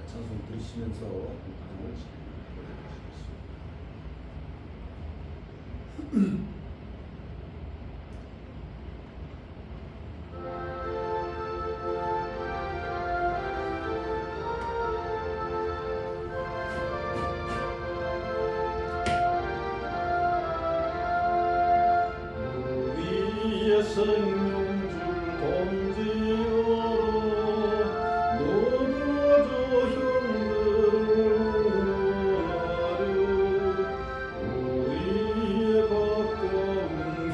찬송 들으시면서 반응을 진행하시겠습니다. 우리의 생명줄 던지어라 너무도 형들을 우리의 가까운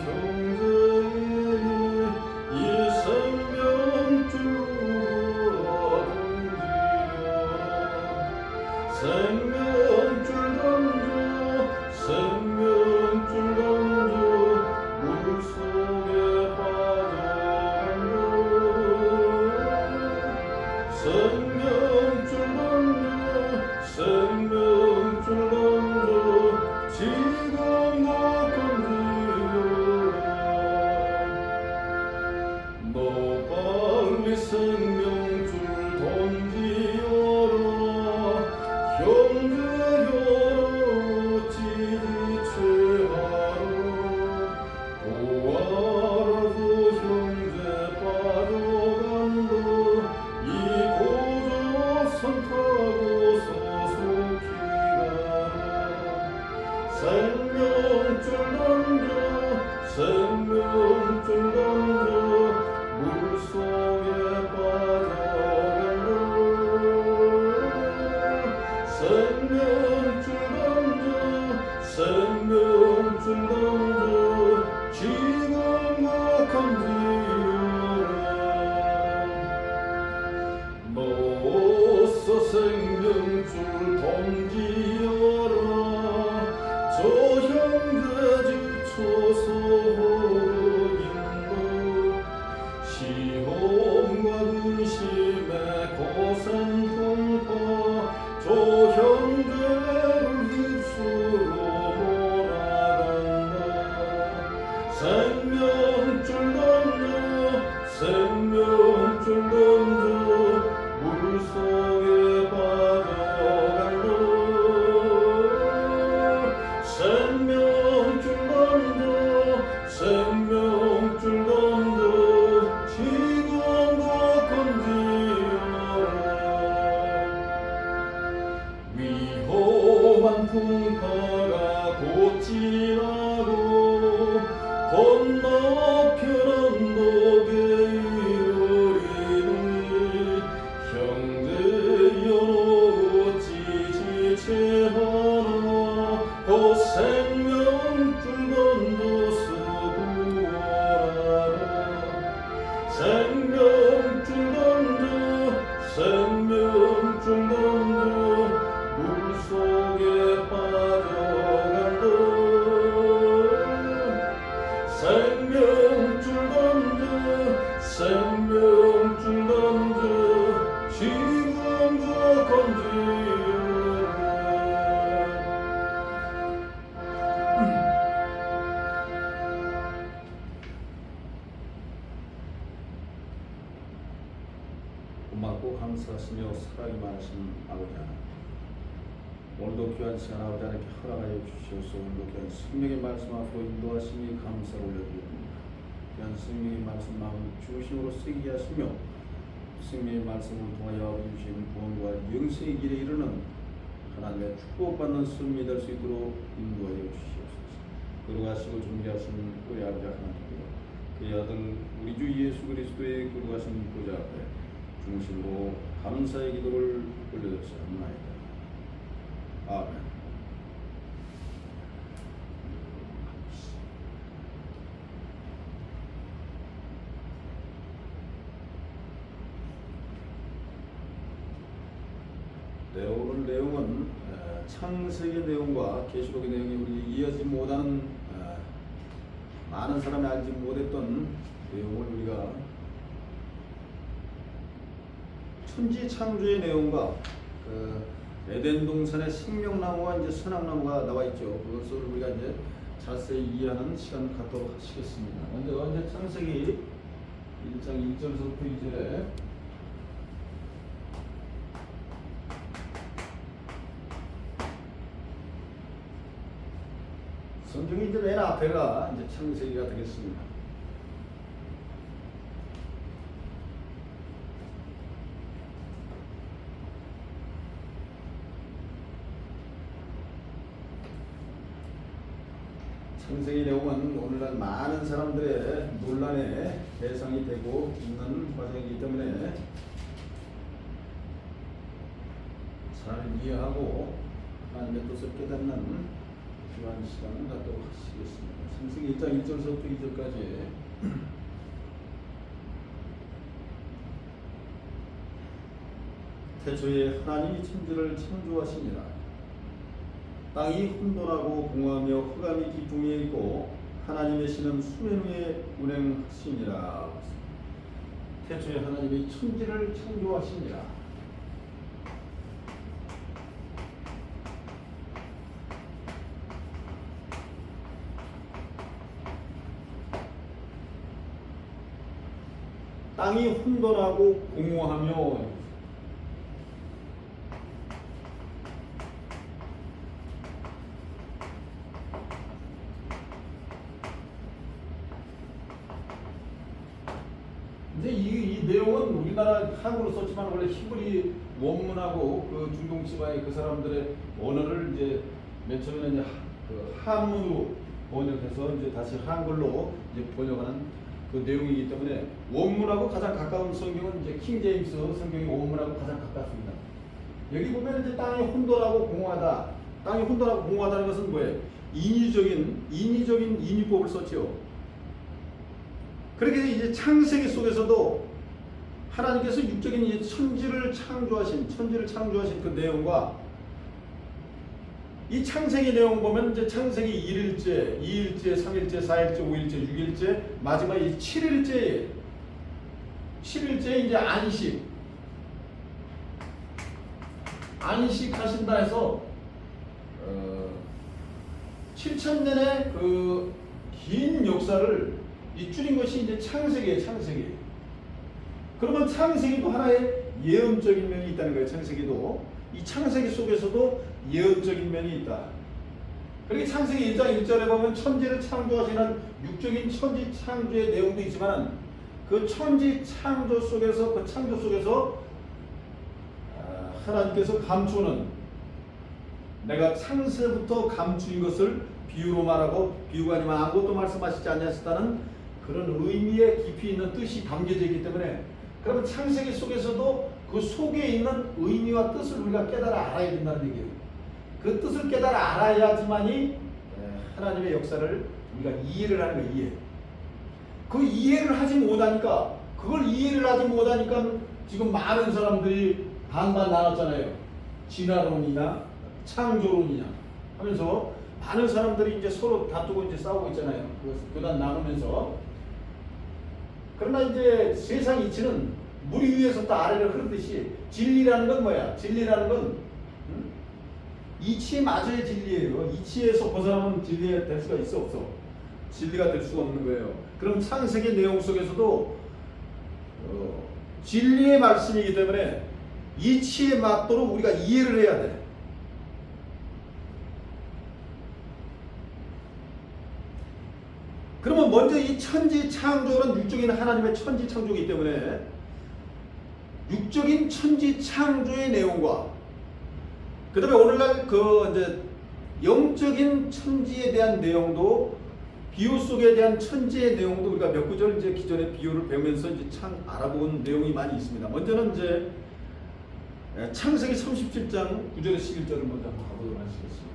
형제에게 이 생명줄로 던지어라 생명줄 던져 생명줄 던져 물속에 빠져간다 생명줄 던져 생명줄 던져 지금 너 건지어라 너 빨리 생명줄 던지어라 형제여 지체하라 도와라도 형제 빠져간다 이 고조선 타고서 속히 가라 생명줄 던져 생명줄 던져 물속에 빠져간다 생명줄 던져 생명줄 던져 지금 너 건지어라 너서 생명줄 던지어라 저 형제 지쳐서 호르긴다 시험과 근심에 고생 통과 저 형제를 휩쓸어 몰아간다 생명줄 던져 생명줄 던져 물속에 빠져간다 생명줄 던져 생명줄 던져 지금 너 건지어라 위험한 풍파가 곧 지나고 건너편한 너게 이르리니 형제여 어찌 지체하나 그 생명줄 던져서 구하라 생명줄 던져 생명줄 던져 물속에 빠져간다 생명줄 던져 생명줄 던져 지금 너 건지어라 고맙고 감사하시며 사랑이 많으신 아버지 하나님 오늘도 귀한 시간 아버지 하나님께 허락하여 주시옵소서 오늘도 귀한 생명의 말씀 앞으로 인도하시니 감사를 올려드립니다 귀한 생명의 말씀 마음 중심으로 쓰게 하시며 생명의 말씀을 통하여 주신 구원과 영생의 길에 이르는 하나님의 축복받는 승리 될 수 있도록 인도하여 주시옵소서 거룩하시고 존귀하신 우리 아버지 하나님께 그의 아들 우리 주 예수 그리스도의 거룩하신 보좌 앞에 중심으로 감사의 기도를 올려드렸사옵나이다. 아멘. 네, 오늘 내용은 창세기 내용과 계시록의 내용이 우리 이어지지 못하는 많은 사람이 알지 못했던 내용을 우리가 천지 창조의 내용과 에덴 동산에 생명나무와 이제 선악나무가 나와 있죠. 그것을 우리가 이제 자세히 이해하는 시간 갖도록 하시겠습니다. 먼저 이제 창세기 1장 1절에서부터 2절에 성경이 이제 맨 앞에가 이제 창세기가 되겠습니다. 창세기 내용은 오늘날 많은 사람들의 논란의 대상이 되고 있는 과정이기 때문에 잘 이해하고 하나님의 뜻을 깨닫는 필요한 시간을 갖도록 하시겠습니다. 창세기 1장 1절부터 2절까지 태초에 하나님이 천지를 창조하시니라. 땅이 혼돈하고 공허하며 흑암이 깊음 위에 있고 하나님의 신은 수면 위에 운행하시니라. 태초에 하나님이 천지를 창조하시니라. 땅이 혼돈하고 공허하며 이제 이 내용은 우리나라 한국어로 썼지만 원래 히브리 원문하고 그 중동 지방의 그 사람들의 언어를 이제 맨 처음에는 이제 그 한문으로 번역해서 이제 다시 한글로 이제 번역하는 그 내용이기 때문에 원문하고 가장 가까운 성경은 이제 킹 제임스 성경이 원문하고 가장 가깝습니다. 여기 보면 이제 땅이 혼돈하고 공허하다. 땅이 혼돈하고 공허하다는 것은 뭐예요? 인위적인 인위법을 썼죠. 그렇게 이제 창세기 속에서도 하나님께서 육적인 이제 천지를 창조하신 그 내용과 이 창세기 내용 보면 이제 창세기 1일째, 2일째, 3일째, 4일째, 5일째, 6일째, 마지막 이 7일째 이제 안식하신다 해서 7,000년의 그 긴 역사를 이 줄인 것이 이제 창세기예요, 창세기. 그러면 창세기도 하나의 예언적인 면이 있다는 거예요, 창세기도. 이 창세기 속에서도 예언적인 면이 있다. 그렇게 창세기 1장 1절에 보면 천지를 창조하시는 육적인 천지 창조의 내용도 있지만 그 천지 창조 속에서 하나님께서 감추는 내가 창세부터 감추인 것을 비유로 말하고 비유가 아니면 아무것도 말씀하시지 않으셨다는 그런 의미에 깊이 있는 뜻이 담겨져 있기 때문에 그러면 창세기 속에서도 그 속에 있는 의미와 뜻을 우리가 깨달아 알아야 된다는 얘기예요. 그 뜻을 깨달아 알아야지만이 하나님의 역사를 우리가 이해를 하는 거예요. 이해. 그 이해를 하지 못하니까 지금 많은 사람들이 반반 나눴잖아요. 진화론이냐 창조론이냐 하면서 많은 사람들이 이제 서로 다투고 이제 싸우고 있잖아요. 그 교단 나누면서. 그러나 이제 세상 이치는 물 위에서 또 아래로 흐르듯이 진리라는 건 뭐야? 진리라는 건 이치에 맞아야 진리예요. 이치에서 벗어나면 진리가 될 수가 있어 없어? 진리가 될 수가 없는 거예요. 그럼 창세기 내용 속에서도 진리의 말씀이기 때문에 이치에 맞도록 우리가 이해를 해야 돼. 그러면 먼저 이 천지 창조는 육적인 하나님의 천지 창조이기 때문에 육적인 천지 창조의 내용과 그 다음에 오늘날 그 이제 영적인 천지에 대한 내용도 비유 속에 대한 천지의 내용도 우리가 몇 구절 이제 기존의 비유를 배우면서 이제 참 알아본 내용이 많이 있습니다. 먼저는 이제 창세기 37장 9절에서 11절을 먼저 한번 가보도록 하시겠습니다.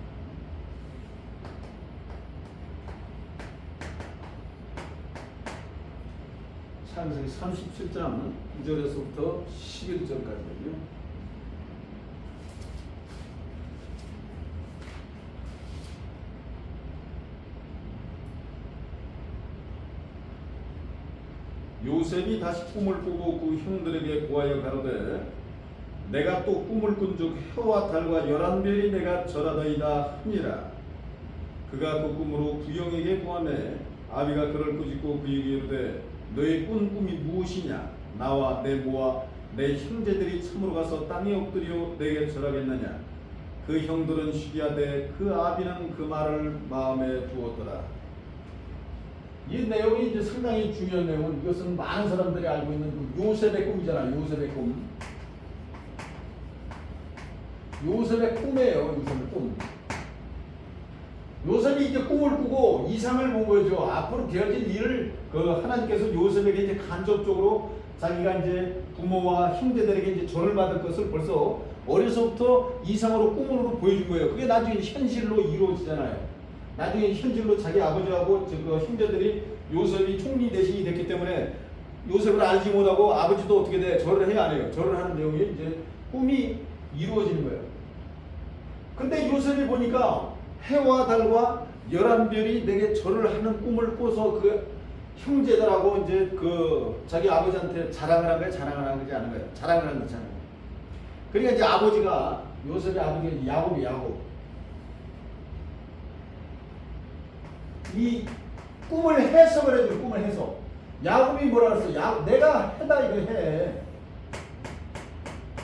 창세기 37장 9절에서부터 11절까지요. 요셉이 다시 꿈을 꾸고 그 형들에게 고하여 가로되 내가 또 꿈을 꾼즉 해와 달과 11별이 내가 절하더이다 하니라. 그가 그 꿈으로 부영에게 구하매 아비가 그를 꾸짖고 그에게 이르되 너의 꾼 꿈이 무엇이냐? 나와 내 모와 내 형제들이 참으로 가서 땅에 엎드려 내게 절하겠느냐? 그 형들은 시기하되 그 아비는 그 말을 마음에 두었더라. 이 내용이 이제 상당히 중요한 내용은, 이것은 많은 사람들이 알고 있는 그 요셉의 꿈이잖아. 요셉의 꿈. 요셉의 꿈이에요. 요셉의 꿈. 요셉이 이제 꿈을 꾸고 이상을 본 거죠. 앞으로 되어질 일을 하나님께서 요셉에게 이제 간접적으로 자기가 이제 부모와 형제들에게 이제 절을 받을 것을 벌써 어려서부터 이상으로 꿈으로 보여준 거예요. 그게 나중에 현실로 이루어지잖아요. 나중에 현실로 자기 아버지하고 그 형제들이 요셉이 총리 대신이 됐기 때문에 요셉을 알지 못하고 아버지도 어떻게 돼? 절을 해야 안 해요. 절을 하는 내용이 이제 꿈이 이루어지는 거예요. 근데 요셉이 보니까 해와 달과 11별이 내게 절을 하는 꿈을 꿔서 그 형제들하고 이제 그 자기 아버지한테 자랑을 한 거예요. 자랑을 한 거지 않은 거예요. 자랑을 한 거잖아요. 그러니까 이제 아버지가, 요셉의 아버지가 야곱. 이 꿈을 해석을 해줘. 꿈을 해석. 야곱이 뭐라 그랬어? 내가 해다 이거 해.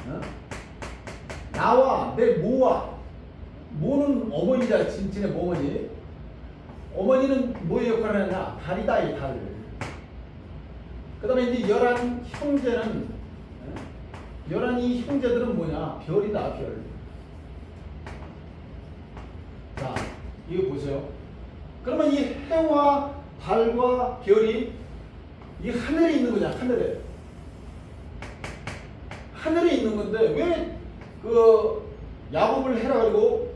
어? 나와 내 모와. 모는 어머니잖아. 진의 어머니. 어머니는 뭐의 역할을 하냐? 달이다, 이 달. 그 다음에 이제 11 형제는, 11이 형제들은 뭐냐? 별이다, 별. 자, 이거 보세요. 그러면 이 해와 달과 별이 이 하늘에 있는 거냐? 하늘에. 하늘에 있는 건데, 왜 그 야곱을 해라 그리고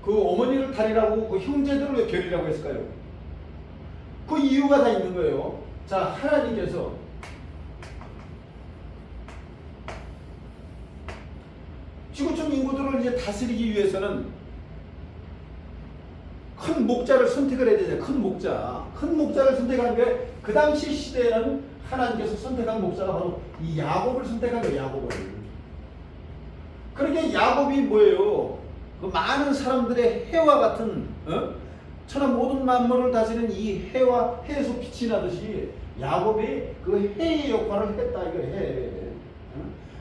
그 어머니를 달이라고 그 형제들을 왜 별이라고 했을까요? 그 이유가 다 있는 거예요. 자, 하나님께서 지구촌 인구들을 이제 다스리기 위해서는 큰 목자를 선택을 해야 되잖아요. 큰 목자. 큰 목자를 선택하는데 그 당시 시대에는 하나님께서 선택한 목자가 바로 이 야곱을 선택한 거예요. 야곱을. 그러니까 야곱이 뭐예요? 그 많은 사람들의 해와 같은 천하 모든 만물을 다스리는 이 해와 해에서 빛이 나듯이 야곱이 그 해의 역할을 했다 이거 해.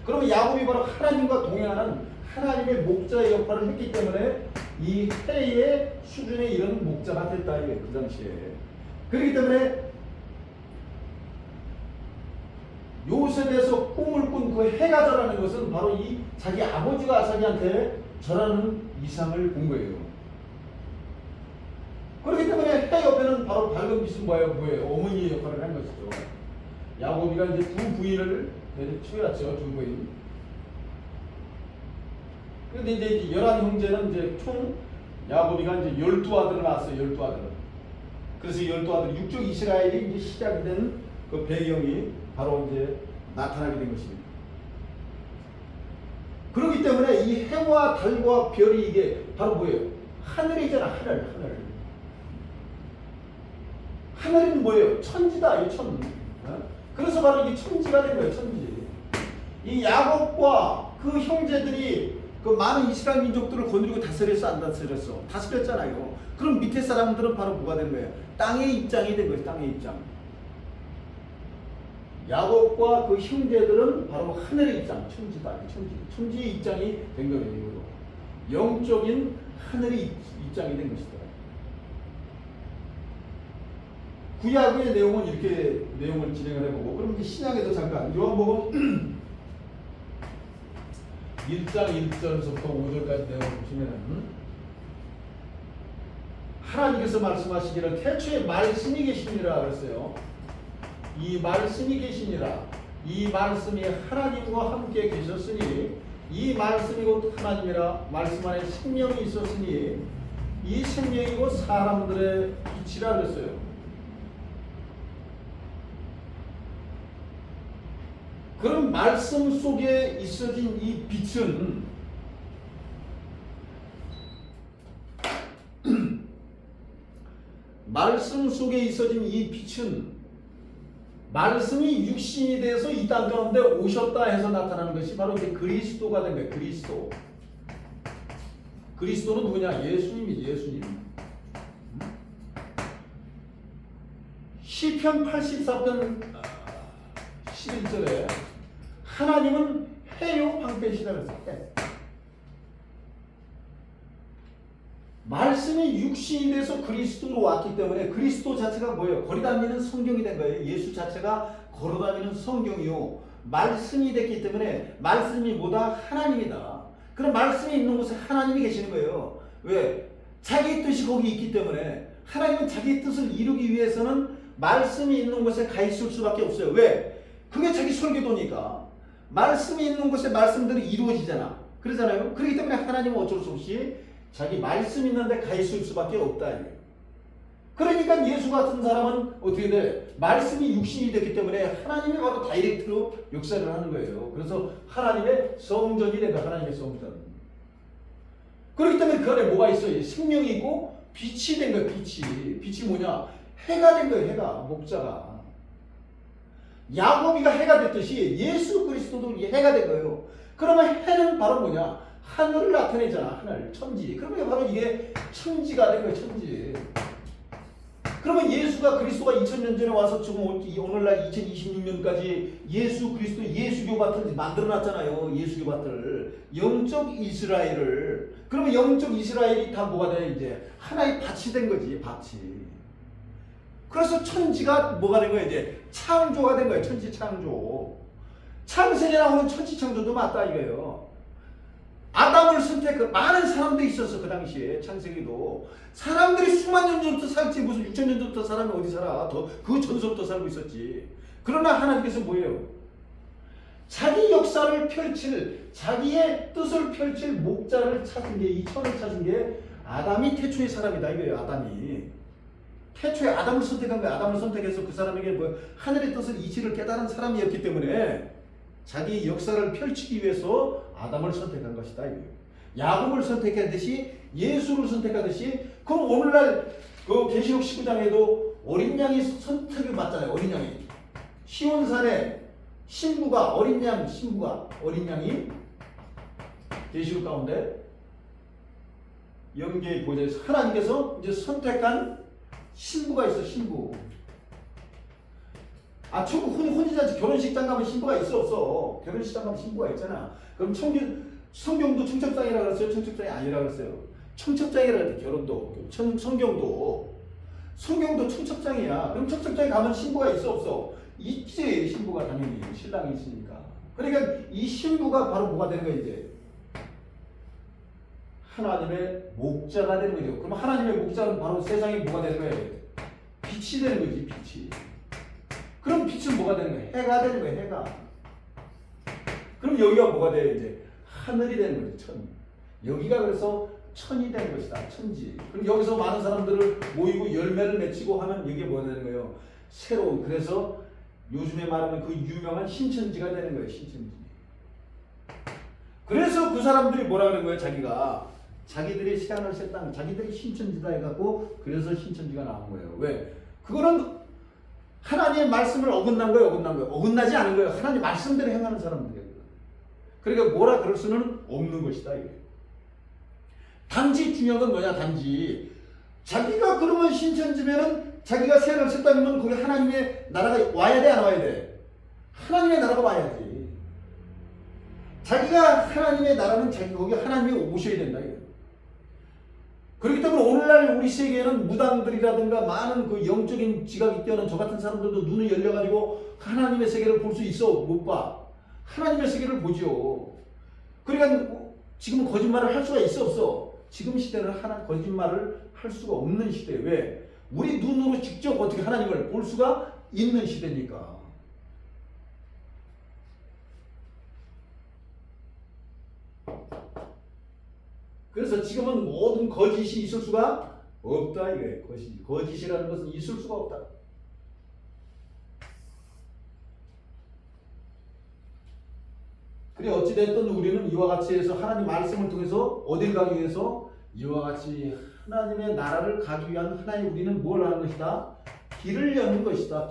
그러면 야곱이 바로 하나님과 동행하는 하나님의 목자의 역할을 했기 때문에 이 해의 수준에 이런 목자가 됐다 이게 그 당시에. 그렇기 때문에 요셉에서 꿈을 꾼 그 해가 절하는 것은 바로 이 자기 아버지가 자기한테 절하는 이상을 본 거예요. 그렇기 때문에 해 옆에는 바로 밝은 빛은 뭐예요? 어머니의 역할을 한 것이죠. 야곱이가 이제 두 부인을 키웠죠. 두 부인. 그런데 이제 11 형제는 이제 총 야곱이가 이제 12아들을 낳았어요. 12아들. 그래서 12아들 육족 이스라엘이 이제 시작이 된 그 배경이 바로 이제 나타나게 된 것입니다. 그렇기 때문에 이 해와 달과 별이 이게 바로 뭐예요? 하늘이잖아. 하늘. 하늘은 뭐예요? 천지다. 이 천. 그래서 바로 이게 천지가 된 거예요. 천지. 이 야곱과 그 형제들이 그 많은 이스라엘 민족들을 건드리고 다스렸어, 안 다스렸어? 다스렸잖아요. 그럼 밑에 사람들은 바로 뭐가 된 거예요? 땅의 입장이 된 거예요. 땅의 입장. 야곱과 그 형제들은 바로 하늘의 입장, 천지다. 천지의 입장이 된 거예요. 영적인 하늘의 입장이 된 것이다. 구약의 내용은 이렇게 내용을 진행을 해보고, 그럼 이제 신약에도 잠깐 요한복음 1장 1절부터 5절까지 내용을 보시면은 하나님께서 말씀하시기를 태초에 말씀이 계시니라 그랬어요. 이 말씀이 계시니라. 이 말씀이 하나님과 함께 계셨으니 이 말씀이 곧 하나님이라. 말씀 안에 생명이 있었으니 이 생명이 곧 사람들의 빛이라 그랬어요. 그럼 말씀 속에 있어진 이 빛은 말씀 속에 있어진 이 빛은 말씀이 육신이 돼서 이 땅 가운데 오셨다 해서 나타나는 것이 바로 이제 그리스도가 된 거예요. 그리스도. 그리스도는 누구냐? 예수님이지, 예수님. 시편 84편 11절에 하나님은 해요 방패시라 그랬어요. 말씀이 육신이 돼서 그리스도로 왔기 때문에 그리스도 자체가 뭐예요? 걸어다니는 성경이 된 거예요. 예수 자체가 걸어다니는 성경이요. 말씀이 됐기 때문에 말씀이 뭐다? 하나님이다. 그럼 말씀이 있는 곳에 하나님이 계시는 거예요. 왜? 자기 뜻이 거기 있기 때문에 하나님은 자기 뜻을 이루기 위해서는 말씀이 있는 곳에 가 있을 수밖에 없어요. 왜? 그게 자기 설계도니까. 말씀이 있는 곳에 말씀들이 이루어지잖아. 그러잖아요. 그렇기 때문에 하나님은 어쩔 수 없이 자기 말씀 있는 데 가 있을 수밖에 없다. 그러니까 예수 같은 사람은 어떻게 돼? 말씀이 육신이 됐기 때문에 하나님이 바로 다이렉트로 역사를 하는 거예요. 그래서 하나님의 성전이 된 거야. 하나님의 성전. 그렇기 때문에 그 안에 뭐가 있어요? 생명이 있고 빛이 된 거예요. 빛이. 빛이 뭐냐? 해가 된 거예요. 해가. 목자가. 야곱이가 해가 됐듯이 예수 그리스도도 해가 된 거예요. 그러면 해는 바로 뭐냐? 하늘을 나타내잖아. 하늘. 천지. 그러면 바로 이게 천지가 된 거예요. 천지. 그러면 예수가 그리스도가 2000년 전에 와서 지금 오늘날 2026년까지 예수 그리스도 예수교 밭을 만들어놨잖아요. 예수교 밭을. 영적 이스라엘을. 그러면 영적 이스라엘이 다 뭐가 돼? 이제 하나의 밭이 된 거지. 밭이. 그래서 천지가 뭐가 된 거야? 이제 창조가 된 거예요. 천지 창조. 창세기에 나오는 천지 창조도 맞다 이거예요. 아담을 선택한 많은 사람들이 있었어. 그 당시에 창세기도 사람들이 수만 년 전부터 살지 무슨 6000년 전부터 사람이 어디 살아. 그 전서부터 살고 있었지. 그러나 하나님께서 뭐예요? 자기 역사를 펼칠 자기의 뜻을 펼칠 목자를 찾은 게 이 천을 찾은 게 아담이 태초의 사람이다 이거예요. 아담이 태초에 아담을 선택한 거예요. 아담을 선택해서 그 사람에게 뭐 하늘의 뜻을 이치를 깨달은 사람이었기 때문에 자기 역사를 펼치기 위해서 아담을 선택한 것이다. 야곱을 선택하듯이 예수를 선택하듯이 그럼 오늘날 그 계시록 19장에도 어린 양이 선택을 받잖아요. 어린 양이 시온산에 신부가 어린 양 신부가 어린 양이 계시록 가운데 영계의 보좌에서 하나님께서 이제 선택한 신부가 있어. 신부. 천국 혼인잔치 결혼식장 가면 신부가 있어 없어? 결혼식장 가면 신부가 있잖아. 그럼 성경도 청첩장이라 그랬어요? 청첩장이 아니라 그랬어요? 청첩장이라 그랬대. 결혼도 성경도 청첩장이야. 그럼 청첩장에 가면 신부가 있어 없어? 있지. 신부가 당연히 신랑이 있으니까. 그러니까 이 신부가 바로 뭐가 되는 거야 이제? 하나님의 목자가 되는 거죠. 그럼 하나님의 목자는 바로 세상에 뭐가 되는 거예요? 빛이 되는 거지. 빛이. 그럼 빛은 뭐가 되는 거예요? 해가 되는 거예요. 해가. 그럼 여기가 뭐가 돼요? 이제 하늘이 되는 거죠. 천. 여기가 그래서 천이 되는 것이다. 천지. 그럼 여기서 많은 사람들을 모이고 열매를 맺히고 하면 이게 뭐가 되는 거예요? 새로운. 그래서 요즘에 말하면 그 유명한 신천지가 되는 거예요. 신천지. 그래서 그 사람들이 뭐라 그러는 거예요? 자기들이 새하늘 새 땅, 자기들이 신천지다 해갖고 그래서 신천지가 나온 거예요. 왜? 그거는 하나님의 말씀을 어긋난 거예요. 어긋나지 않은 거예요. 하나님 말씀대로 행하는 사람들이에요. 그러니까 뭐라 그럴 수는 없는 것이다. 이게. 단지 중요한 건 뭐냐? 단지 자기가 그러면 신천지면은 자기가 새하늘 새 땅이면 거기 하나님의 나라가 와야 돼? 안 와야 돼? 하나님의 나라가 와야지. 자기가 하나님의 나라는 거기 하나님이 오셔야 된다. 이게. 그렇기 때문에 오늘날 우리 세계에는 무당들이라든가 많은 그 영적인 지각이 뛰어난 저 같은 사람들도 눈을 열려가지고 하나님의 세계를 볼 수 있어? 못 봐? 하나님의 세계를 보죠. 그러니까 지금 거짓말을 할 수가 있어 없어? 지금 시대는 거짓말을 할 수가 없는 시대예요. 왜? 우리 눈으로 직접 어떻게 하나님을 볼 수가 있는 시대니까. 그래서 지금은 모든 거짓이 있을 수가 없다 이거예요. 거짓이라는 것은 있을 수가 없다. 그래 어찌됐든 우리는 이와 같이 해서 하나님 말씀을 통해서 어딜 가기 위해서 이와 같이 하나님의 나라를 가기 위한 하나님 우리는 뭘 하는 것이다? 길을 여는 것이다.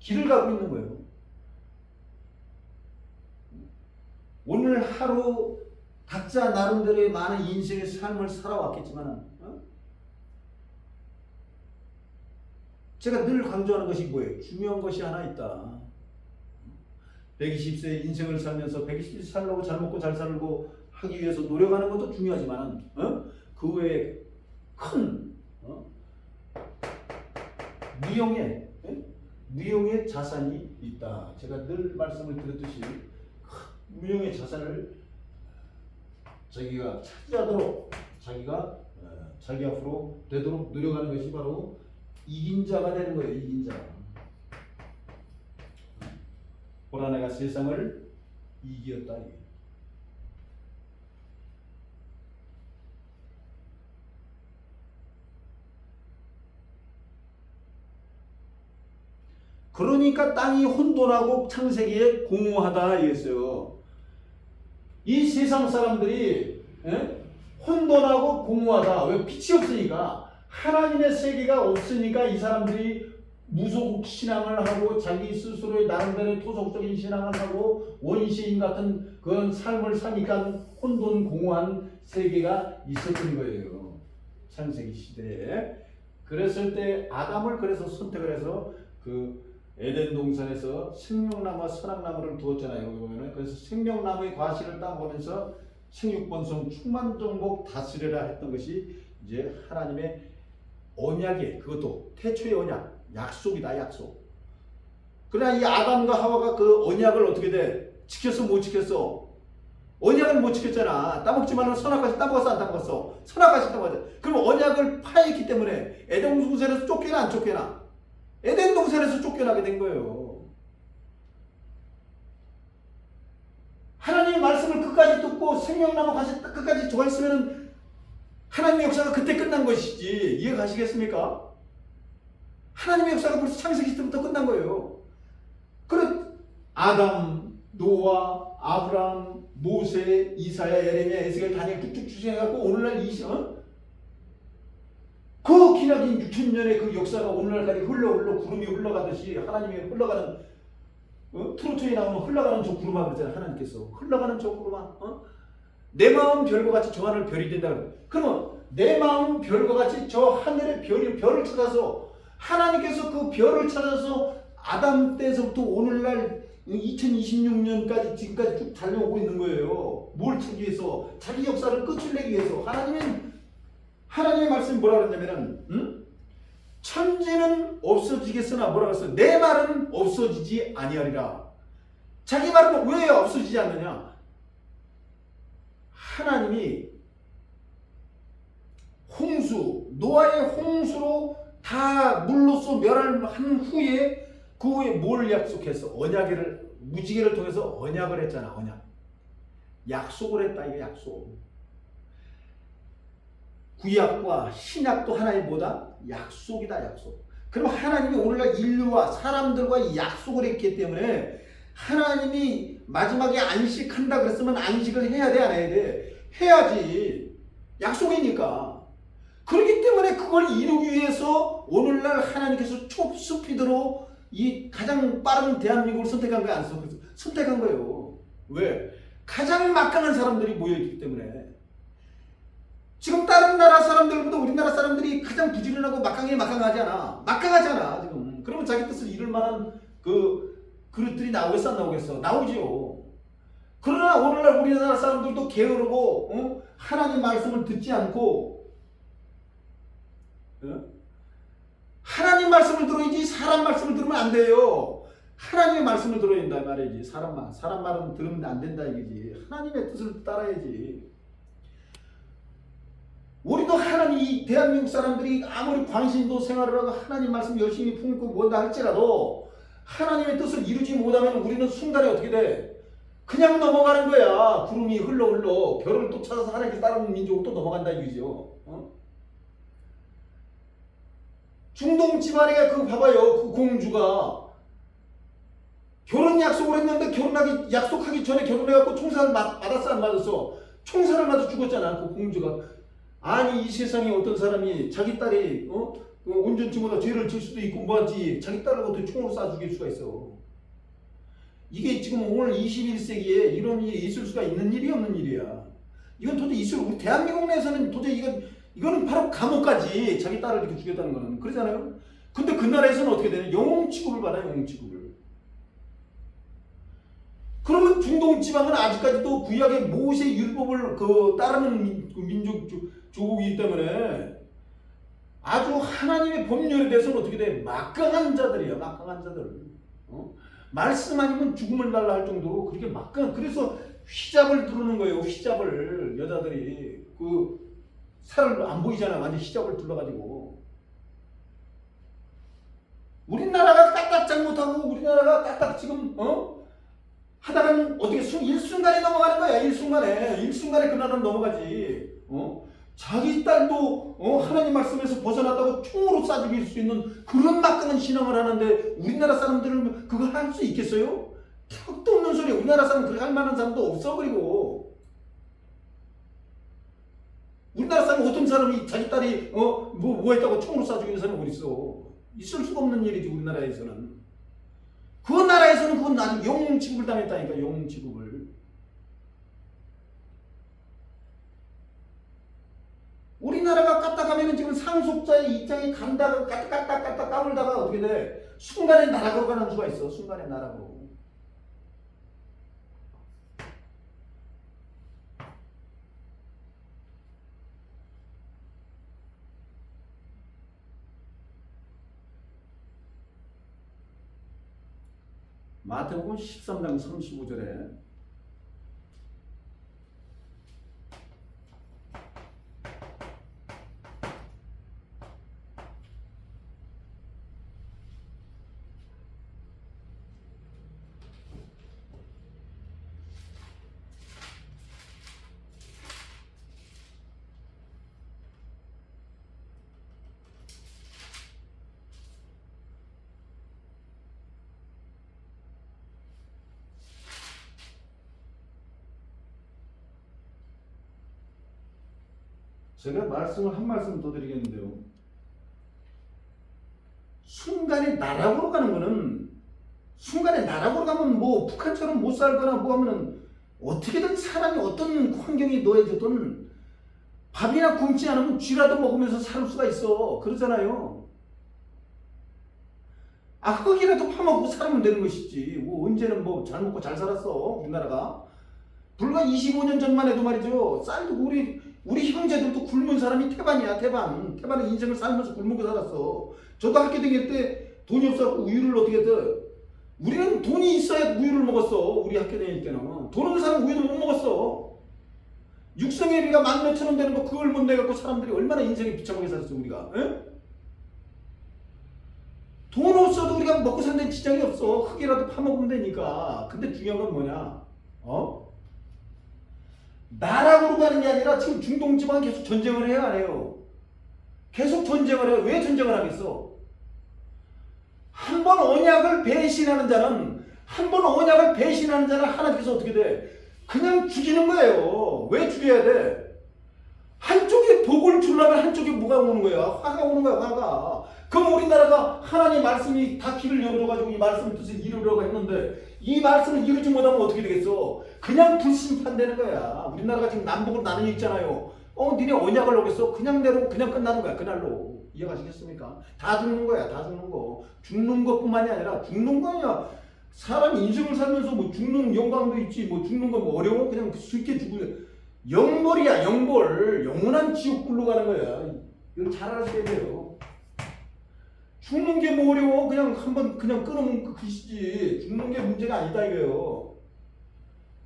길을 가고 있는 거예요. 오늘 하루 각자 나름대로의 많은 인생의 삶을 살아왔겠지만 제가 늘 강조하는 것이 뭐예요? 중요한 것이 하나 있다. 120세 인생을 살면서 120세 살려고 잘 먹고 잘 살고 하기 위해서 노력하는 것도 중요하지만 그 외에 큰 무형의 자산이 있다. 제가 늘 말씀을 드렸듯이 무형의 자산을 자기가 차지하도록 자기 앞으로 되도록 노력하는 것이 바로 이긴 자가 되는 거예요. 이긴 자. 보라 내가 세상을 이기었다. 그러니까 땅이 혼돈하고 창세기에 공허하다 이랬어요. 이 세상 사람들이 혼돈하고 공허하다. 왜? 빛이 없으니까. 하나님의 세계가 없으니까 이 사람들이 무소국 신앙을 하고 자기 스스로의 나름대로 토속적인 신앙을 하고 원시인 같은 그런 삶을 사니까 혼돈 공허한 세계가 있었던 거예요. 창세기 시대에. 그랬을 때 아담을 그래서 선택을 해서 그 에덴 동산에서 생명나무와 선악나무를 두었잖아요. 여기 보면은. 그래서 생명나무의 과실을 따먹으면서 생육번성 충만정복 다스려라 했던 것이 이제 하나님의 언약이에요. 그것도 태초의 언약, 약속이다. 약속. 그러나 이 아담과 하와가 그 언약을 어떻게 돼? 지켰어? 못 지켰어? 언약을 못 지켰잖아. 따먹지만은 선악과실 따먹었어? 안 따먹었어? 선악과실 따먹었어. 그럼 언약을 파했기 때문에 에덴 동산에서 쫓겨나 안 쫓겨나? 에덴 동산에서 쫓겨나게 된 거예요. 하나님의 말씀을 끝까지 듣고 생명나무 끝까지 좋아했으면 하나님의 역사가 그때 끝난 것이지. 이해 가시겠습니까? 하나님의 역사가 벌써 창세기 때부터 끝난 거예요. 그래 아담, 노아, 아브라함, 모세, 이사야, 예레미야, 에스겔, 다니엘 쭉쭉 추진해갖고 오늘날 그 기나긴 6,000년의 그 역사가 오늘날까지 흘러 구름이 흘러가듯이 하나님이 흘러가는 트로트에 나오는 흘러가는 저 구름아 그러잖아요. 하나님께서 흘러가는 저 구름아 내 마음 별과 같이 저 하늘 별이 된다. 그러면 내 마음 별과 같이 저 하늘의 별을 찾아서 하나님께서 그 별을 찾아서 아담 때에서부터 오늘날 2026년까지 지금까지 쭉 달려오고 있는 거예요. 뭘 찾기 위해서? 자기 역사를 끝을 내기 위해서. 하나님의 말씀이 뭐라 그랬냐면은 천지는 없어지겠으나 뭐라 그랬어요? 내 말은 없어지지 아니하리라. 자기 말은 왜 없어지지 않느냐? 하나님이 노아의 홍수로 다 물로써 멸할 한 후에 그 후에 뭘 약속했어? 무지개를 통해서 언약을 했잖아. 언약. 약속을 했다. 이게 약속. 구약과 신약도 하나의 뭐다? 약속이다. 약속. 그럼 하나님이 오늘날 인류와 사람들과 약속을 했기 때문에 하나님이 마지막에 안식한다 그랬으면 안식을 해야 돼? 안 해야 돼? 해야지. 약속이니까. 그렇기 때문에 그걸 이루기 위해서 오늘날 하나님께서 톱스피드로 이 가장 빠른 대한민국을 선택한 거야? 안 선택한 거예요. 왜? 가장 막강한 사람들이 모여있기 때문에. 지금 다른 나라 사람들보다 우리나라 사람들이 가장 부지런하고 막강하잖아. 막강하잖아 지금. 그러면 자기 뜻을 이룰 만한 그 그릇들이 나오겠어 안 나오겠어? 나오지요. 그러나 오늘날 우리나라 사람들도 게으르고 하나님 말씀을 듣지 않고 하나님 말씀을 들어야지 사람 말씀을 들으면 안 돼요. 하나님의 말씀을 들어야 된다 말이지. 사람 말은 들으면 안 된다 이거지. 하나님의 뜻을 따라야지. 우리도 이 대한민국 사람들이 아무리 광신도 생활을 하고 하나님 말씀 열심히 품고 뭔다 할지라도 하나님의 뜻을 이루지 못하면 우리는 순간에 어떻게 돼? 그냥 넘어가는 거야. 구름이 흘러 별을 또 찾아서 하나님께 따르는 민족으로 또 넘어간다 이거죠. 중동 집안에 봐봐요. 그 공주가 결혼 약속을 했는데 약속하기 전에 결혼해갖고 총살을 맞았어 안 맞았어? 총살을 맞아 죽었잖아. 그 공주가. 아니 이 세상에 어떤 사람이 자기 딸이 온전치보다 죄를 질 수도 있고 뭐하지. 자기 딸을 어떻게 총으로 쏴 죽일 수가 있어. 이게 지금 오늘 21세기에 이런 일이 있을 수가 있는 일이 없는 일이야. 이건 도저히 있을, 우리 대한민국 내에서는 도저히 이거는 바로 감옥까지 자기 딸을 이렇게 죽였다는 거는 그러잖아요. 근데 그 나라에서는 어떻게 되냐? 영웅 취급을 받아요. 영웅 취급을. 그러면 중동 지방은 아직까지도 구약의 모세 율법을 따르는 조국이기 때문에 아주 하나님의 법률에 대해서는 어떻게 돼? 막강한 자들이야. 막강한 자들. 말씀 아니면 죽음을 달라 할 정도로 그렇게 막강. 그래서 휘잡을 두르는 거예요. 휘잡을. 여자들이 살을 안 보이잖아. 완전 휘잡을 둘러가지고. 우리나라가 까딱 잘못하고 우리나라가 까딱 지금 하다가는 어떻게 일순간에 넘어가는 거야. 일순간에 그 나라는 넘어가지. 자기 딸도 하나님 말씀에서 벗어났다고 총으로 쏴 죽일 수 있는 그런 막강한 신앙을 하는데 우리나라 사람들은 그걸 할 수 있겠어요? 턱도 없는 소리. 우리나라 사람 그렇게 할 만한 사람도 없어. 그리고 우리나라 사람 어떤 사람이 자기 딸이 뭐 했다고 총으로 쏴 죽이는 사람이 어디 있어? 있을 수가 없는 일이지. 우리나라에서는. 그 나라에서는 그건 아주 영웅 취급을 당했다니까. 영웅 취급을. 우리나라가 까딱하면 지금 상속자의 입장에 간다가 까딱 까물다가 어떻게 돼? 순간에 나락으로 가는 수가 있어. 순간에 나락으로. 마태복음 13장 35절에 제가 한 말씀 더 드리겠는데요. 순간에 나락으로 가는 거는 순간에 나락으로 가면 뭐 북한처럼 못 살거나 뭐 하면은 어떻게든 사람이 어떤 환경에 놓여졌든 밥이나 굶지 않으면 쥐라도 먹으면서 살 수가 있어. 그러잖아요. 흙이라도 파먹고 살면 되는 것이지. 뭐 언제는 뭐 잘 먹고 잘 살았어. 우리나라가. 불과 25년 전만 해도 말이죠. 쌀도 우리 형제들도 굶은 사람이 태반이야. 태반은 인생을 살면서 굶고 살았어. 저도 학교 다닐 때 돈이 없어서 우유를 어떻게 했어. 우리는 돈이 있어야 우유를 먹었어. 우리 학교 다닐 때는. 돈 없는 사람은 우유도 못 먹었어. 육성회비가 10,000원 되는 거 그걸 못 내갖고 사람들이 얼마나 인생에 비참하게 살았어. 우리가. 에? 돈 없어도 우리가 먹고 사는 데 지장이 없어. 흙이라도 파먹으면 되니까. 근데 중요한 건 뭐냐? 나락으로 가는 게 아니라 지금 중동 지방은 계속 전쟁을 해요, 안 해요? 계속 전쟁을 해요. 왜 전쟁을 하겠어? 한 번 언약을 배신하는 자는 하나님께서 어떻게 돼? 그냥 죽이는 거예요. 왜 죽여야 돼? 한쪽에 복을 주려면 한쪽에 뭐가 오는 거야? 화가 오는 거야, 화가. 그럼 우리나라가 하나님 말씀이 다 길을 열어줘가지고 이 말씀의 뜻을 이루려고 했는데 이 말씀을 이루지 못하면 어떻게 되겠어? 그냥 불심판되는 거야. 우리나라가 지금 남북으로 나뉘어 있잖아요. 니네 언약을 어겼어? 그냥 내려고 그냥 끝나는 거야. 그날로. 이해가시겠습니까? 다 죽는 거야. 다 죽는 거. 죽는 것뿐만이 아니라 죽는 거 아니야. 사람이 인생을 살면서 뭐 죽는 영광도 있지. 뭐 죽는 거 뭐 어려워? 그냥 쉽게 죽으면 영벌이야. 영벌. 영원한 지옥불로 가는 거야. 이걸 잘 아셔야 돼요. 죽는 게 뭐 어려워? 그냥 한번 그냥 끊으면 그것이지. 죽는 게 문제가 아니다 이거예요.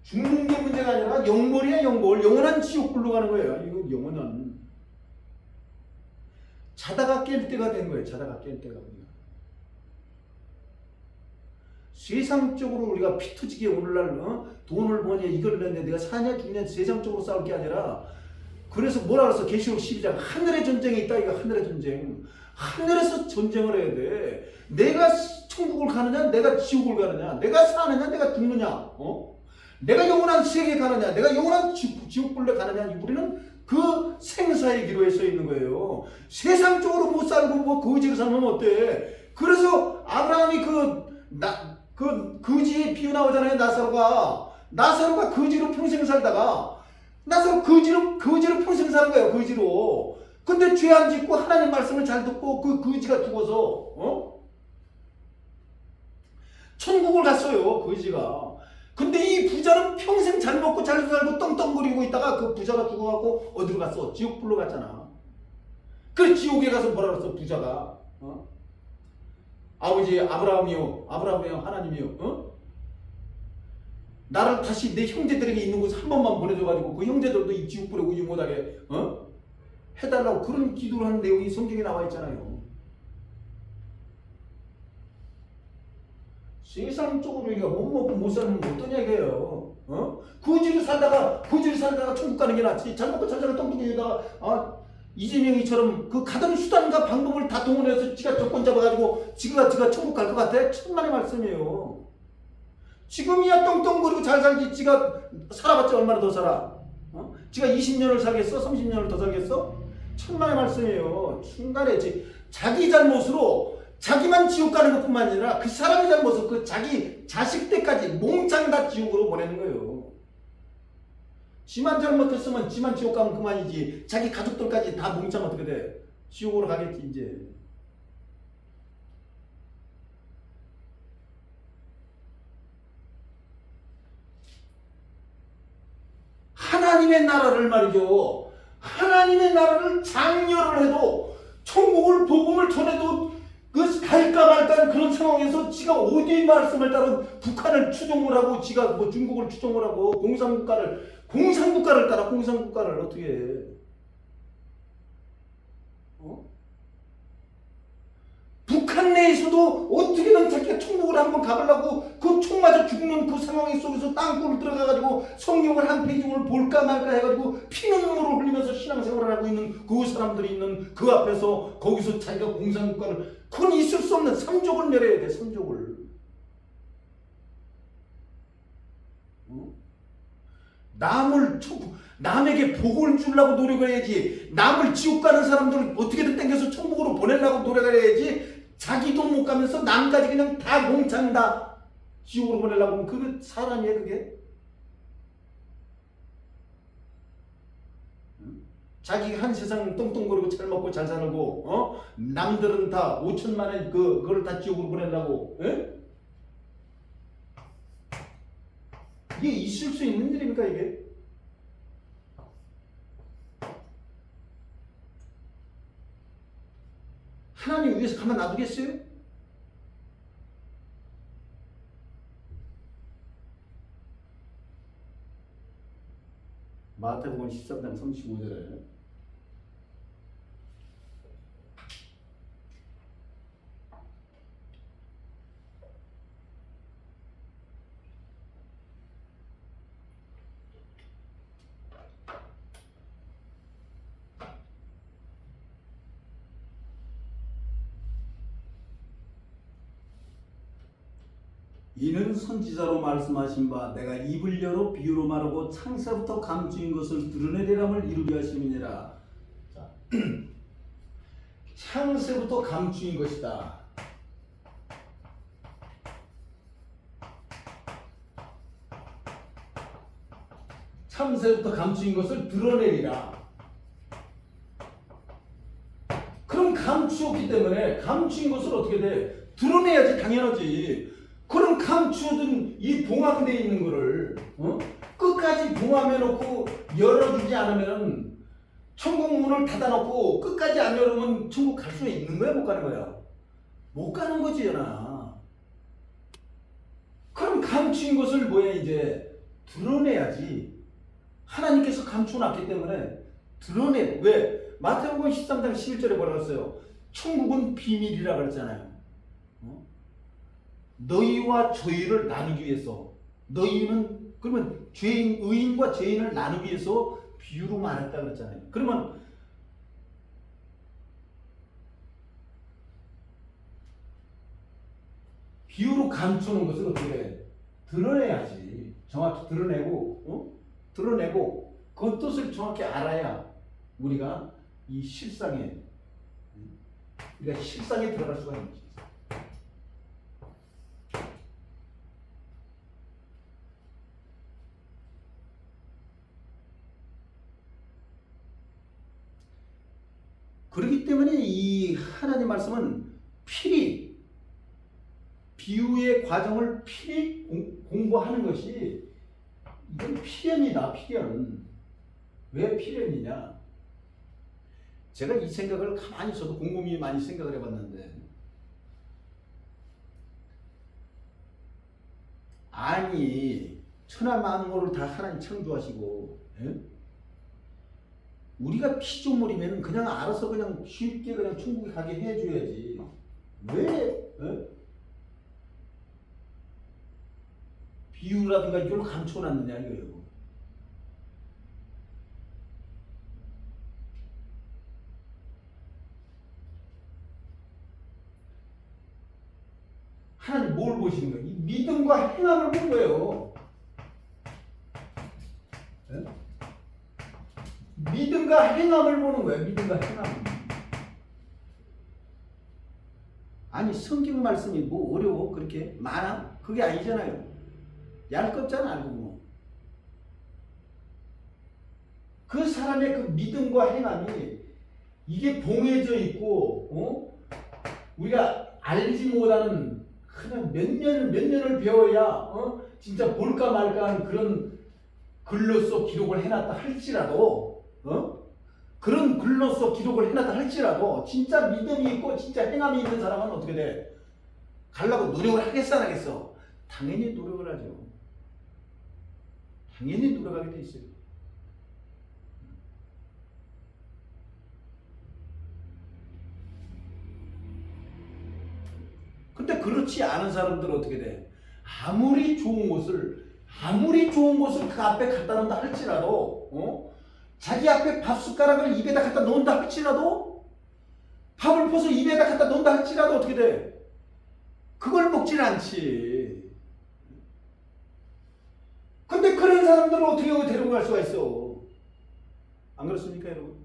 죽는 게 문제가 아니라 영벌이야. 영벌. 영원한 지옥불로 가는 거예요. 이거 영원한. 자다가 깰 때가 된 거예요. 자다가 깰 때가. 세상적으로 우리가 피 터지게 오늘날 돈을 버냐 이걸 내는데 내가 사냐 죽냐 세상적으로 싸울 게 아니라 그래서 뭐라 그랬어? 계시록 12장 하늘의 전쟁이 있다. 이거 하늘의 전쟁. 하늘에서 전쟁을 해야 돼. 내가 천국을 가느냐 내가 지옥을 가느냐 내가 사느냐 내가 죽느냐 내가 영원한 세계에 가느냐 내가 영원한 지옥불에 가느냐 우리는 그 생사의 기로에 써 있는 거예요. 세상적으로 못 살고 뭐 거지로 살면 어때? 그래서 아브라함이 거지의 비유 나오잖아요. 나사로가 거지로 평생 살다가 나사로 거지로 평생 사는 거예요. 거지로. 근데 죄 안 짓고 하나님 말씀을 잘 듣고 그 거지가 죽어서 천국을 갔어요. 거지가. 근데 이 부자는 평생 잘 먹고 잘 살고 떵떵거리고 있다가 그 부자가 죽어갖고 어디로 갔어? 지옥불로 갔잖아. 그 지옥에 가서 뭐라 그랬어? 부자가 아버지 아브라함이요 하나님이요 나를 다시 내 형제들에게 있는 곳에 한 번만 보내줘가지고 그 형제들도 이 지옥불에 오지 못하게 해달라고 그런 기도를 하는 내용이 성경에 나와 있잖아요. 세상적으로 우리가 못 먹고 못 살면 어떤 얘기예요? 거지로 살다가 천국 가는 게 낫지. 잘 먹고 잘 살고 똥똥이다가 이재명이처럼 그 가던 수단과 방법을 다 동원해서 지가 조건 잡아가지고 지가 천국 갈 것 같아? 천만의 말씀이에요. 지금이야 똥똥거리고 잘 살지. 지가 살아봤자 얼마나 더 살아? 지가 20년을 살겠어? 30년을 더 살겠어? 천만의 말씀이에요. 중간에 자기 잘못으로 자기만 지옥 가는 것뿐만 아니라 그 사람의 잘못으로 그 자기 자식 때까지 몽땅 다 지옥으로 보내는 거예요. 지만 잘못했으면 지만 지옥 가면 그만이지. 자기 가족들까지 다 몽땅 어떻게 돼? 지옥으로 가겠지 이제. 하나님의 나라를 말이죠. 하나님의 나라를 장려를 해도 천국을 복음을 전해도 그 갈까 말까 그런 상황에서 지가 어디 말씀을 따라 북한을 추종을 하고 지가 뭐 중국을 추종을 하고 공산국가를 따라 공산국가를 어떻게 해? 북한 내에서도 어떻게든 자기가 천국을 한번 가보려고 그 총 맞아 죽는 그 상황 속에서 땅굴을 들어가가지고 성경을 한 페이지를 볼까 말까 해가지고 피눈물을 흘리면서 신앙생활을 하고 있는 그 사람들이 있는 그 앞에서 거기서 자기가 공산국가를 그건 있을 수 없는 삼족을 내려야 돼. 삼족을. 남에게 복을 주려고 노력을 해야지. 남을 지옥 가는 사람들을 어떻게든 땡겨서 천국으로 보내려고 노력을 해야지. 자기도 못 가면서 남까지 그냥 다 몽창 다 지옥으로 보내려고 하면 그게 사람이에요 그게? 자기가 한 세상 똥똥거리고 잘 먹고 잘 살고 남들은 다 5천만에 그걸 다 지옥으로 보내려고 이게 있을 수 있는 일입니까 이게? 하나님 위해서 가만 놔두겠어요? 마태복음 13장 35절에 이는 선지자로 말씀하신 바 내가 입을 열어 비유로 말하고 창세부터 감추인 것을 드러내리람을 이루게 하심이니라. 자, 창세부터 감추인 것이다. 창세부터 감추인 것을 드러내리라. 그럼 감추었기 때문에 감추인 것을 어떻게 돼? 드러내야지 당연하지. 그럼 감추어둔 이 봉합되어 있는 거를 끝까지 봉합해놓고 열어주지 않으면 천국 문을 닫아놓고 끝까지 안 열으면 천국 갈 수 있는 거야 못 가는 거야? 못 가는 거지 연아. 그럼 감추인 것을 뭐야 이제 드러내야지. 하나님께서 감춰놨기 때문에 드러내. 왜? 마태복음 13장 11절에 뭐라고 했어요? 천국은 비밀이라 그랬잖아요. 너희와 저희를 나누기 위해서. 너희는 그러면 의인과 죄인을 나누기 위해서 비유로 말했다 그랬잖아요. 그러면 비유로 감추는 것은 어떻게 해? 드러내야지. 정확히 드러내고 그 뜻을 정확히 알아야 우리가 이 실상에 우리가 실상에 들어갈 수가 있는 거죠. 그렇기 때문에 이 하나님 말씀은 필히 비유의 과정을 필히 공부하는 것이 이건 필연이다. 필연. 왜 필연이냐? 제가 이 생각을 가만히 저도 곰곰이 많이 생각을 해봤는데, 아니 천하 만물을 다 하나님 창조하시고, 예? 우리가 피조물이면 그냥 알아서 그냥 쉽게 그냥 천국에 가게 해줘야지. 왜? 예? 비유라든가 이걸 감춰놨느냐 이거예요. 하나님 뭘 보시는 거예요? 이 믿음과 행함을 본 거예요. 네? 믿음과 행함을 보는 거예요. 믿음과 행함. 아니 성경 말씀이 뭐 어려워? 그렇게 많아? 그게 아니잖아요. 얇겁잖아 알고 보면. 그 사람의 그 믿음과 행함이 이게 봉해져 있고, 우리가 알지 못하는 그냥 몇 년을 배워야 진짜 볼까 말까 하는 그런 글로써 기록을 해놨다 할지라도, 그런 글로써 기록을 해놨다 할지라도 진짜 믿음이 있고 진짜 행함이 있는 사람은 어떻게 돼? 가려고 노력을 하겠어 안 하겠어? 당연히 노력을 하죠. 당연히 노력하게 돼 있어요. 근데 그렇지 않은 사람들은 어떻게 돼? 아무리 좋은 것을 그 앞에 갖다 놓는다 할지라도, 자기 앞에 밥 숟가락을 입에다 갖다 놓는다 할지라도, 밥을 퍼서 입에다 갖다 놓는다 할지라도 어떻게 돼? 그걸 먹질 않지. 근데 그런 사람들을 어떻게 데리고 갈 수가 있어? 안 그렇습니까 여러분?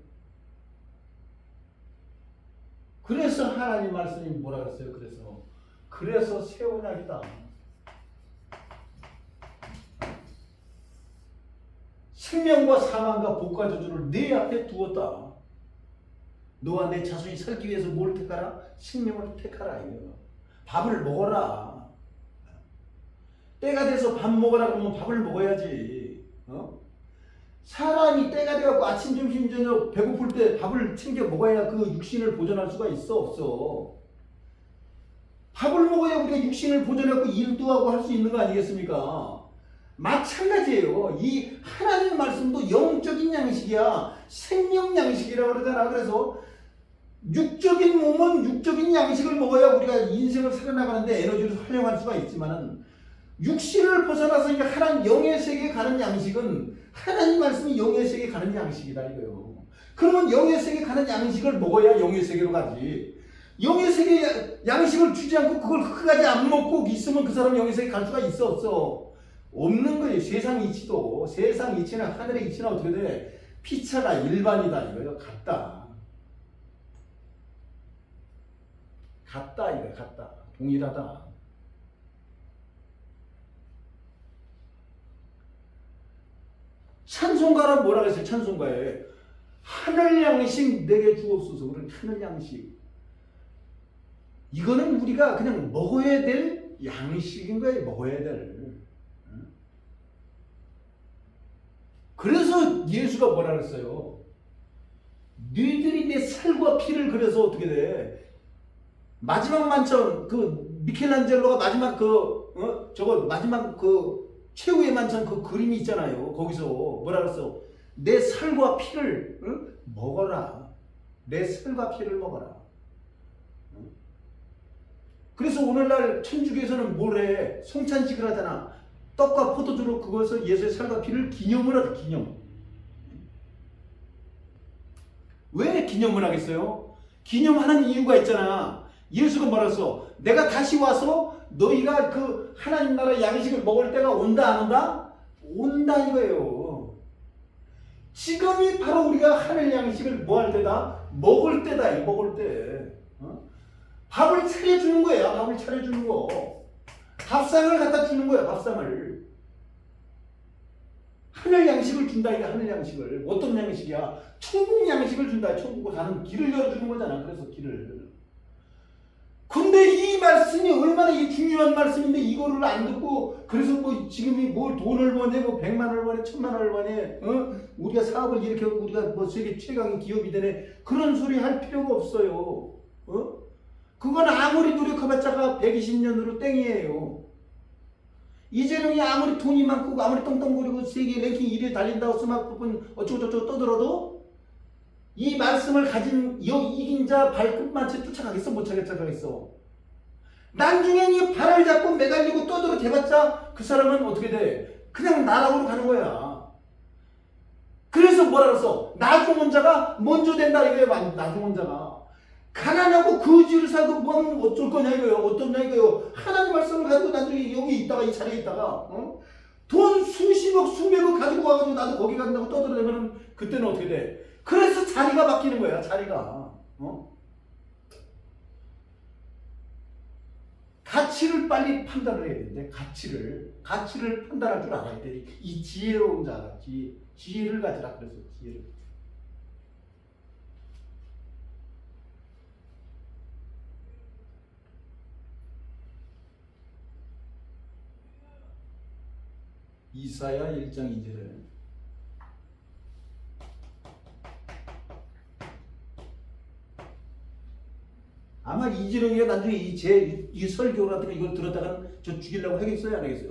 그래서 하나님 말씀이 뭐라 그랬어요? 그래서 새 언약이다. 생명과 사망과 복과 저주를 내 앞에 두었다. 너와 내 자손이 살기 위해서 뭘 택하라? 생명을 택하라. 이거. 밥을 먹어라. 때가 돼서 밥 먹으라 그러면 밥을 먹어야지. 사람이 때가 돼갖고 아침, 점심, 저녁 배고플 때 밥을 챙겨 먹어야 그 육신을 보존할 수가 있어 없어? 밥을 먹어야 우리가 육신을 보존하고 일도 하고 할 수 있는 거 아니겠습니까? 마찬가지예요. 이 하나님 말씀도 영적인 양식이야. 생명 양식이라고 그러잖아. 그래서 육적인 몸은 육적인 양식을 먹어야 우리가 인생을 살아나가는데 에너지를 활용할 수가 있지만은, 육신을 벗어나서 이제 하나님 영의 세계에 가는 양식은 하나님 말씀이 영의 세계에 가는 양식이다 이거요. 그러면 영의 세계에 가는 양식을 먹어야 영의 세계로 가지. 영의 세계 양식을 주지 않고 그걸 끝까지 안 먹고 있으면 그 사람 영의 세계 갈 수가 있어 없어? 없는 거예요. 세상 이치도, 세상 이치나 하늘의 이치나 어떻게 돼? 피차가 일반이다 이거요. 같다 이거. 같다. 동일하다. 찬송가란 뭐라 그랬어요? 찬송가에 하늘 양식 내게 주옵소서. 그런 하늘 양식, 이거는 우리가 그냥 먹어야 될 양식인 거예요. 먹어야 될. 그래서 예수가 뭐라 그랬어요? 너희들이 내 살과 피를, 그래서 어떻게 돼? 마지막 만찬, 그 미켈란젤로가 마지막 마지막 최후의 만찬 그 그림이 있잖아요. 거기서 뭐라 그랬어? 내 살과 피를 먹어라. 내 살과 피를 먹어라. 그래서 오늘날 천주교에서는 뭘 해? 송찬식을 하잖아. 떡과 포도주로 그것을 예수의 살과 피를 기념을 하다. 기념. 왜 기념을 하겠어요? 기념하는 이유가 있잖아. 예수가 뭐라 했어? 내가 다시 와서 너희가 그 하나님 나라 양식을 먹을 때가 온다 안 온다? 온다 이거예요. 지금이 바로 우리가 하늘 양식을 뭐 할 때다? 먹을 때다. 이 먹을 때. 밥을 차려주는 거야. 밥을 차려주는 거. 밥상을 갖다 주는 거야. 밥상을. 하늘 양식을 준다. 이게 하늘 양식을. 어떤 양식이야? 천국 양식을 준다. 천국을 가는 길을 열어주는 거잖아. 그래서 길을. 근데 이 말씀이 얼마나 이 중요한 말씀인데 이거를 안 듣고 그래서 뭐 지금이 뭘 돈을 버네 뭐 100만 원을 버네 1000만 원을 버네 우리가 사업을 이렇게 하고 우리가 뭐 세계 최강의 기업이 되네 그런 소리 할 필요가 없어요. 그건 아무리 노력해봤자가 120년으로 땡이에요. 이재명이 아무리 돈이 많고 아무리 똥똥거리고 세계 랭킹 1위에 달린다고 스마트폰 어쩌고저쩌고 떠들어도 이 말씀을 가진 이긴 자 발끝만 채 쫓아가겠어? 못 쫓아가겠어? 나중엔 이 발을 잡고 매달리고 떠들어 대봤자 그 사람은 어떻게 돼? 그냥 나락으로 가는 거야. 그래서 뭐라 그랬어? 나중 자가 먼저 된다 이거예요. 나중 자가 가난하고 거지를 살고 뭐 어쩔 거냐 이거예요. 어떠냐 이거예요. 하나님 말씀을 가지고 나중에 여기 있다가 이 자리에 있다가 돈 수십억 수백억 가지고 와가지고 나도 거기 간다고 떠들어대면 그때는 어떻게 돼? 그래서 자리가 바뀌는 거야. 자리가. 가치를 빨리 판단을 해야 되는데 가치를 판단할 줄 알아야 돼. 이 지혜로운 자가 지혜를 가지라 그래서 지혜를. 이사야 1장 2절에 아마 이재명이가 나중에 이 설교 같은 거 이걸 들었다가 저 죽이려고 하겠어요? 안 하겠어요?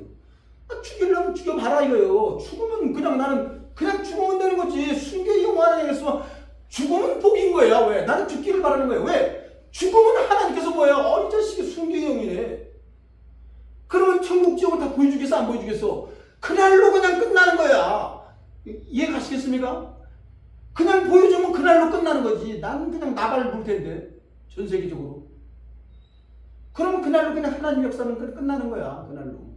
죽이려면 죽여봐라 이거예요. 죽으면 그냥 나는 그냥 죽으면 되는 거지. 순교의 영화를 하겠어. 죽으면 복인 거야. 왜? 나는 죽기를 바라는 거야. 왜? 죽으면 하나님께서 뭐야? 이 자식이 순교의 영이네. 그러면 천국 지옥을 다 보여주겠어? 안 보여주겠어? 그날로 그냥 끝나는 거야. 이해 가시겠습니까? 그냥 보여주면 그날로 끝나는 거지. 나는 그냥 나발 볼 텐데. 전 세계적으로. 그러면 그날로 그냥 하나님 역사는 끝나는 거야. 그날로.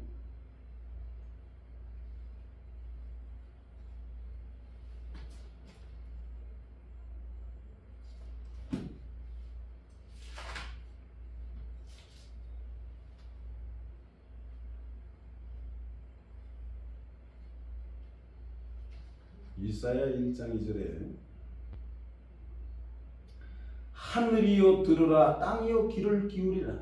이사야 1장 2절에 하늘이여 들으라 땅이여 귀를 기울이라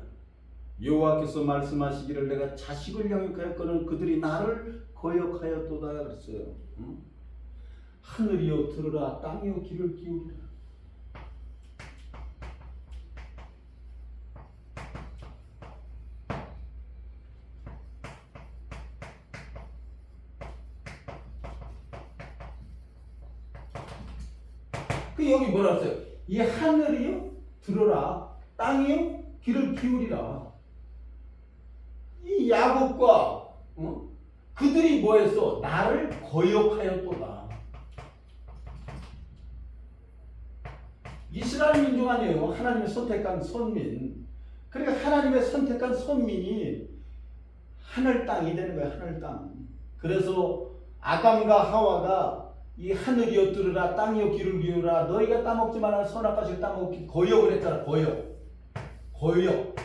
여호와께서 말씀하시기를 내가 자식을 양육하였거늘 그들이 나를 거역하였도다 그랬어요. 하늘이여 들으라 땅이여 귀를 기울이라. 그 여기 뭐라 했어요? 이 하늘이요 들어라 땅이요 귀를 기울이라. 이 야곱과 그들이 뭐했어? 나를 거역하였도다. 이스라엘 민족 아니에요. 하나님의 선택한 선민. 그러니까 하나님의 선택한 선민이 하늘 땅이 되는 거야. 하늘 땅. 그래서 아담과 하와가 이 하늘이여 들으라 땅이여 귀를 기울이라 너희가 따먹지 말라 선악과 과실을 따먹기 거역을 했잖아.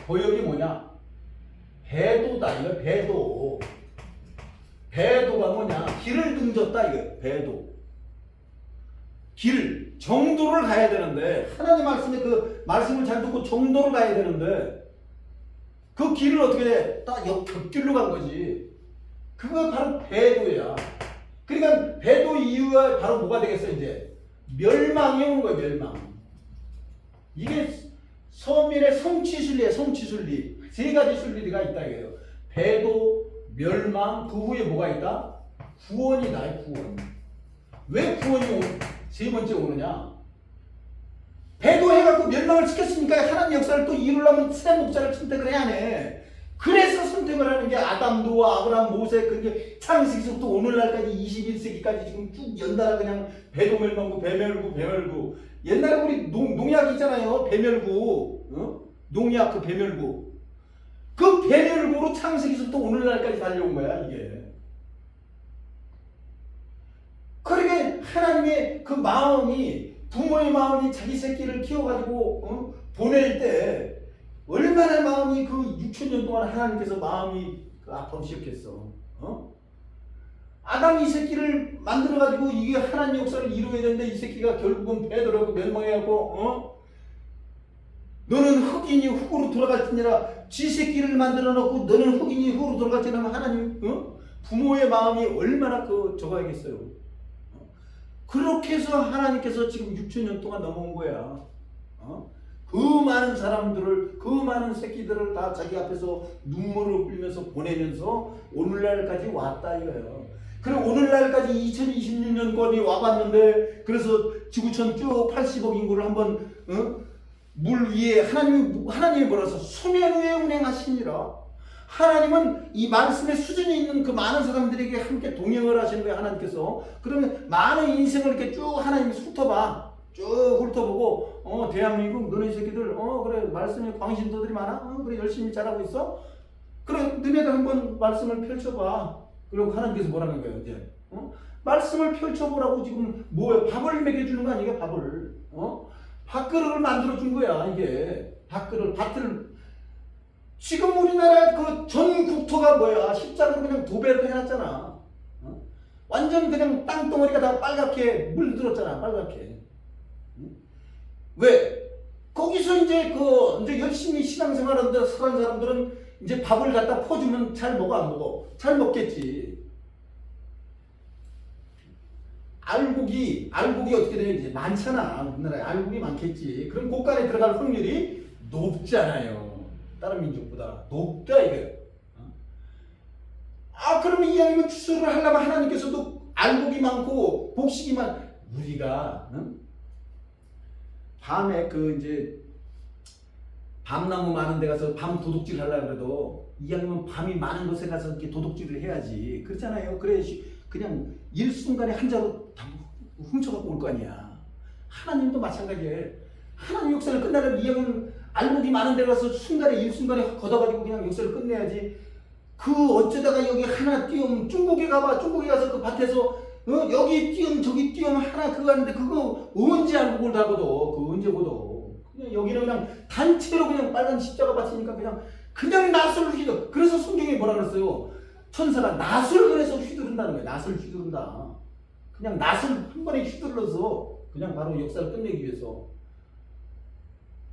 거역이 뭐냐? 배도다. 이거 배도. 배도가 뭐냐? 길을 등졌다. 이거 배도. 길 정도를 가야 되는데 하나님 말씀에 그 말씀을 잘 듣고 정도를 가야 되는데 그 길을 어떻게 해? 딱 곁길로 간 거지. 그거 바로 배도야. 그러니까 배도 이유가 바로 뭐가 되겠어? 이제 멸망이 오는 거예요. 멸망. 이게 서민의 성취순리예요. 성취순리. 세 가지 순리가 있다 이거예요. 배도, 멸망, 그 후에 뭐가 있다? 구원이다. 구원. 왜 구원이 세 번째 오느냐? 배도해갖고 멸망을 시켰으니까 하나님 역사를 또 이루려면 새 목자를 선택을 해야 해. 그래서 선택을 하는 게 아담, 노아, 아브라함, 모세, 그게 창세기부터 오늘날까지 21세기까지 지금 쭉 연달아 그냥 배도 멸망구, 배멸구. 옛날에 우리 농약 있잖아요. 배멸구. 농약 그 배멸구. 그 배멸구로 창세기부터 오늘날까지 달려온 거야, 이게. 그러니까 그러게 하나님의 그 마음이, 부모의 마음이 자기 새끼를 키워가지고 보낼 때 얼마나 마음이 그 6천년 동안 하나님께서 마음이 그 아파오셨겠어. 아담이 이 새끼를 만들어가지고 이게 하나님 역사를 이루어야 되는데 이 새끼가 결국은 배더라고 멸망해갖고 너는 흑인이 흑으로 돌아갈지니라. 지 새끼를 만들어 놓고 너는 흑인이 흑으로 돌아갈지니라 하면 하나님 부모의 마음이 얼마나 그 적어야겠어요. 그렇게 해서 하나님께서 지금 6천년 동안 넘어온 거야. 그 많은 사람들을, 그 많은 새끼들을 다 자기 앞에서 눈물을 흘리면서 보내면서 오늘날까지 왔다 이거예요. 그리고 오늘날까지 2026년권이 와봤는데, 그래서 지구촌 쭉 80억 인구를 한번 물 위에 하나님이 뭐라서 수면 위에 운행하시니라. 하나님은 이 말씀의 수준이 있는 그 많은 사람들에게 함께 동행을 하시는 거예요, 하나님께서. 그러면 많은 인생을 이렇게 쭉 하나님이 훑어봐. 쭉 훑어보고, 대한민국, 너네 새끼들, 그래, 말씀에 광신도들이 많아? 그래, 열심히 잘하고 있어? 그래, 너네들 한번 말씀을 펼쳐봐. 그리고 하나님께서 뭐라는 거예요, 이제? 말씀을 펼쳐보라고 지금 뭐예요? 밥을 먹여주는 거 아니에요, 밥을. 밥그릇을 만들어준 거야, 이게. 밭을. 지금 우리나라 그 전 국토가 뭐야? 십자가로 그냥 도배를 해놨잖아. 완전 그냥 땅덩어리가 다 빨갛게 물들었잖아, 빨갛게. 왜? 거기서 이제 이제 열심히 신앙생활하는 사람들은 이제 밥을 갖다 퍼주면 잘 먹어, 안 먹어? 잘 먹겠지. 알곡이 어떻게 되냐? 이제 많잖아. 우리나라에 알곡이 많겠지. 그럼 곳간에 들어갈 확률이 높잖아요. 다른 민족보다 높다 이거예요. 그러면 이왕이면 추수를 하려면 하나님께서도 알곡이 많고 복식이 우리가 밤에 이제 밤나무 많은 데 가서 밤 도둑질 하려고 해도 이왕이면 밤이 많은 곳에 가서 이렇게 도둑질을 해야지. 그렇잖아요. 그래 그냥 일순간에 한 자루 다 훔쳐갖고 올 거 아니야. 하나님도 마찬가지예요. 하나님 역사를 끝나려면 이왕이면 알곡이 많은 데 가서 일순간에 걷어가지고 그냥 역사를 끝내야지. 어쩌다가 여기 하나 띄우면 중국에 가봐. 중국에 가서 그 밭에서 여기 띄우면 저기 띄우면 하나 그거 하는데 그거 언제 알곡을 다 걷어. 그거 언제 걷어. 그냥 여기는 그냥 단체로 그냥 빨간 십자가 밭이니까 그냥 낫을 휘둘러. 그래서 성경에 뭐라 그랬어요? 천사가 낫을 그래서 휘두른다는 거예요. 낫을 휘두른다. 그냥 낫을 한 번에 휘둘러서 그냥 바로 역사를 끝내기 위해서.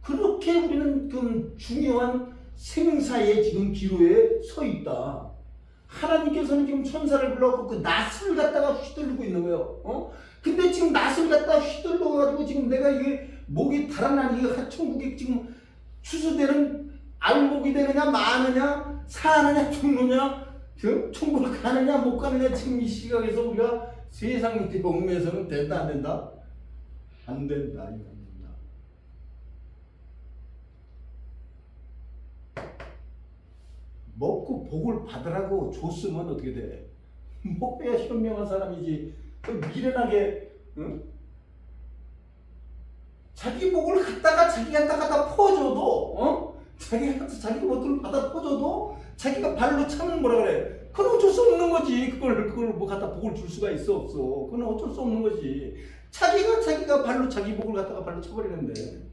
그렇게 우리는 그 중요한 생사의 지금 기로에 서 있다. 하나님께서는 지금 천사를 불러갖고 그 낫을 갖다가 휘두르고 있는 거예요. 근데 지금 낫을 갖다가 휘둘러가지고 지금 내가 이게 목이 달아나니 천국에 지금 추수되는 알곡이 되느냐, 마느냐, 사느냐, 죽느냐, 천국을 가느냐, 못 가느냐, 지금 이 시각에서 우리가 세상 먹으면서는 된다, 안 된다? 안 된다, 이거. 먹고 복을 받으라고 줬으면 어떻게 돼? 먹어야 현명한 사람이지. 미련하게 자기 복을 갖다가 자기가 갖다 퍼줘도 자기가 자기 것들을 받아 퍼줘도 자기가 발로 차면 뭐라 그래? 그건 어쩔 수 없는 거지. 그걸 뭐 갖다 복을 줄 수가 있어 없어? 그건 어쩔 수 없는 거지. 자기가 발로 자기 복을 갖다가 발로 쳐버리는데.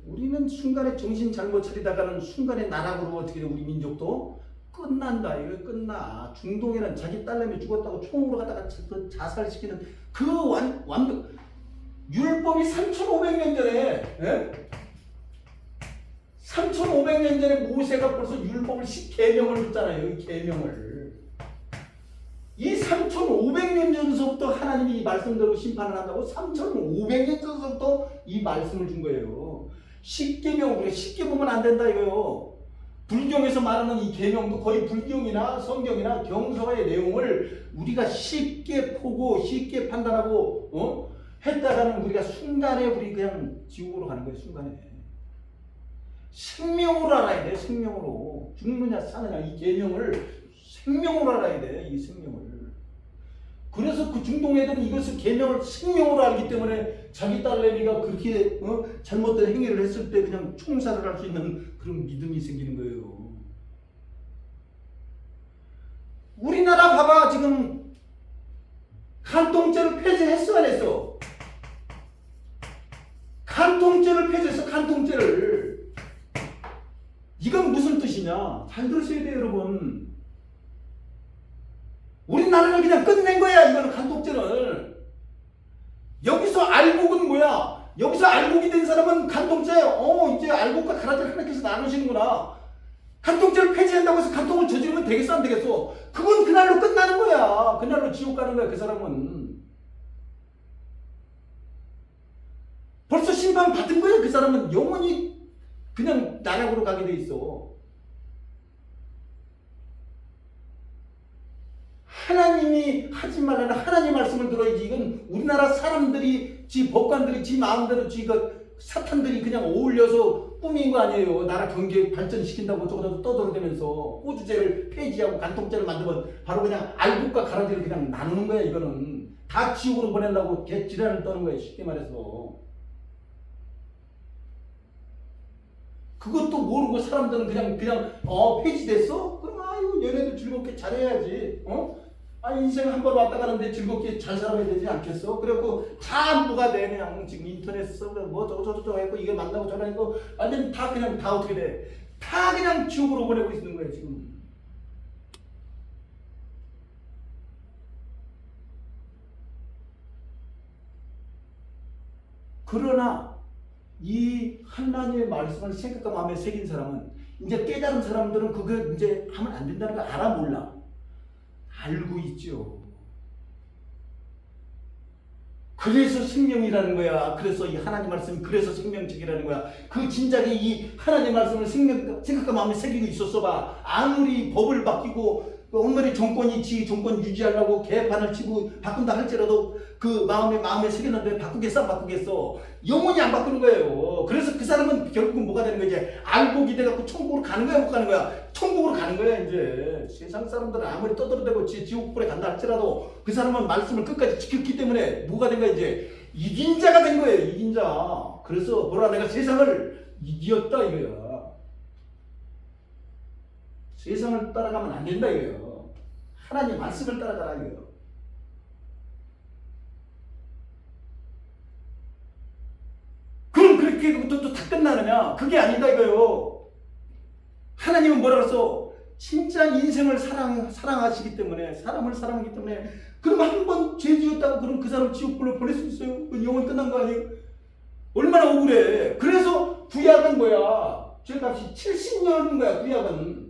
우리는 순간에 정신 잘못 차리다가는 순간에 나락으로 어떻게 돼? 우리 민족도 끝난다. 이거 끝나. 중동에는 자기 딸내미 죽었다고 총으로 갖다가 자살시키는 그 완벽 율법이 3,500년 전에 3,500년 전에 모세가 벌써 율법을 10계명을 줬잖아요. 이 계명을. 이 3,500년 전서부터 하나님이 이 말씀대로 심판을 한다고 3,500년 전서부터 이 말씀을 준 거예요. 10계명, 우리가 쉽게 보면 안 된다 이거요. 불경에서 말하는 이 계명도 거의 불경이나 성경이나 경서의 내용을 우리가 쉽게 보고 쉽게 판단하고 했다가는 우리가 순간에 우리 그냥 지옥으로 가는 거예요. 순간에. 생명으로 알아야 돼. 생명으로. 죽느냐 사느냐 이 계명을 생명으로 알아야 돼. 이 생명을. 그래서 그 중동 애들은 이것을 계명을 생명으로 알기 때문에 자기 딸내미가 그렇게 잘못된 행위를 했을 때 그냥 총살을 할 수 있는 그런 믿음이 생기는 거예요. 간통죄를 폐지했어 안 했어? 간통죄를 폐지했어. 간통죄를. 이건 무슨 뜻이냐? 잘 들으셔야 돼요 여러분. 우리나라를 그냥 끝낸 거야 이거는. 간통죄를. 여기서 알곡은 뭐야? 여기서 알곡이 된 사람은 간통죄. 이제 알곡과 가라지를 하나님께서 나누시는구나. 간통죄를 폐지한다고 해서 간통을 저지르면 되겠어 안 되겠어? 그건 그날로 끝나는 거야. 그날로 지옥 가는 거야 그 사람은. 벌써 심판 받은 거야. 그 사람은 영원히 그냥 나락으로 가게 돼 있어. 하나님이 하지 말라는 하나님 말씀을 들어야지. 이건 우리나라 사람들이 지 법관들이 지 마음대로 사탄들이 그냥 어울려서 꾸민 거 아니에요. 나라 경제 발전시킨다고 저거저거 떠들어대면서 호주제를 폐지하고 간통죄를 만들면 바로 그냥 알곡과 가라지를 그냥 나누는 거야. 이거는 다 지옥으로 보내려고 개지랄을 떠는 거야. 쉽게 말해서. 그것도 모르고 사람들은 그냥 폐지됐어? 그럼 아유 얘네들 즐겁게 잘해야지. 인생 한 번 왔다 가는데 즐겁게 잘 살아야 되지 않겠어? 그래갖고 다 뭐가 돼. 그냥 지금 인터넷 서버 뭐 저저저저 했고 이게 만나고 전화했고 완전 다 그냥 다 어떻게 돼? 다 그냥 지옥으로 보내고 있는 거예요 지금. 그러나 이 하나님의 말씀을 생각과 마음에 새긴 사람은, 이제 깨달은 사람들은 그거 이제 하면 안 된다는 걸 알아 몰라? 알고 있죠. 그래서 생명이라는 거야. 그래서 이 하나님 말씀이 그래서 생명책이라는 거야. 그 진작에 이 하나님 말씀을 생각과 마음에 새기고 있었어 봐. 아무리 법을 바뀌고 온갖 정권이 지 정권 유지하려고 개판을 치고 바꾼다 할지라도 그 마음에 새겼는데 바꾸겠어? 영원히 안 바꾸는 거예요. 그래서 그 사람은 결국은 뭐가 되는 거지? 알곡이 돼갖고 천국으로 가는 거야 못 가는 거야? 천국으로 가는 거야 이제. 세상 사람들은 아무리 떠들어대고 지옥불에 간다 할지라도 그 사람은 말씀을 끝까지 지켰기 때문에 뭐가 된 거야 이제? 이긴 자가 된 거예요. 이긴 자. 그래서 보라 내가 세상을 이겼다 이거야. 세상을 따라가면 안 된다 이거예요. 하나님 말씀을 따라가라 이거예요. 그럼 그렇게 또 다 끝나느냐? 그게 아니다 이거예요. 하나님은 뭐라 그랬어? 진짜 인생을 사랑하시기 때문에, 사람을 사랑하기 때문에, 그럼 한 번 죄 지었다고 그럼 그 사람 지옥불로 보낼 수 있어요? 그 영원히 끝난 거 아니에요? 얼마나 억울해. 그래서 구약은 뭐야? 죄값이 70년인 거야 구약은.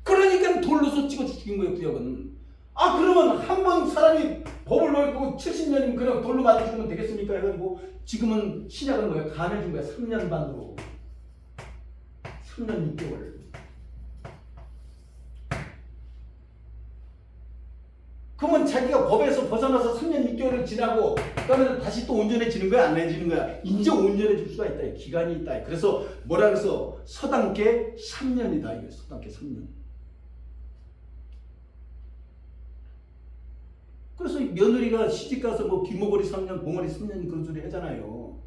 그러니까 돌로서 찍어 죽인 거예요 구약은. 그러면 한 번 사람이 법을 넓고 70년이면 그냥 돌로 맞아 죽으면 되겠습니까? 해가지고 지금은 신약은 뭐야? 간해준 거야. 3년 반으로. 3년 6개월. 그러면 자기가 법에서 벗어나서 3년 6개월을 지나고 그러면 다시 또 온전해지는 거야? 안 해지는 거야? 이제 온전해질 수가 있다. 기간이 있다. 그래서 뭐라 그래서 서당계 3년이다. 이게 서당계 3년. 그래서 며느리가 시집가서 뭐 귀머거리 3년, 봉어리 3년 그런 소리 하잖아요.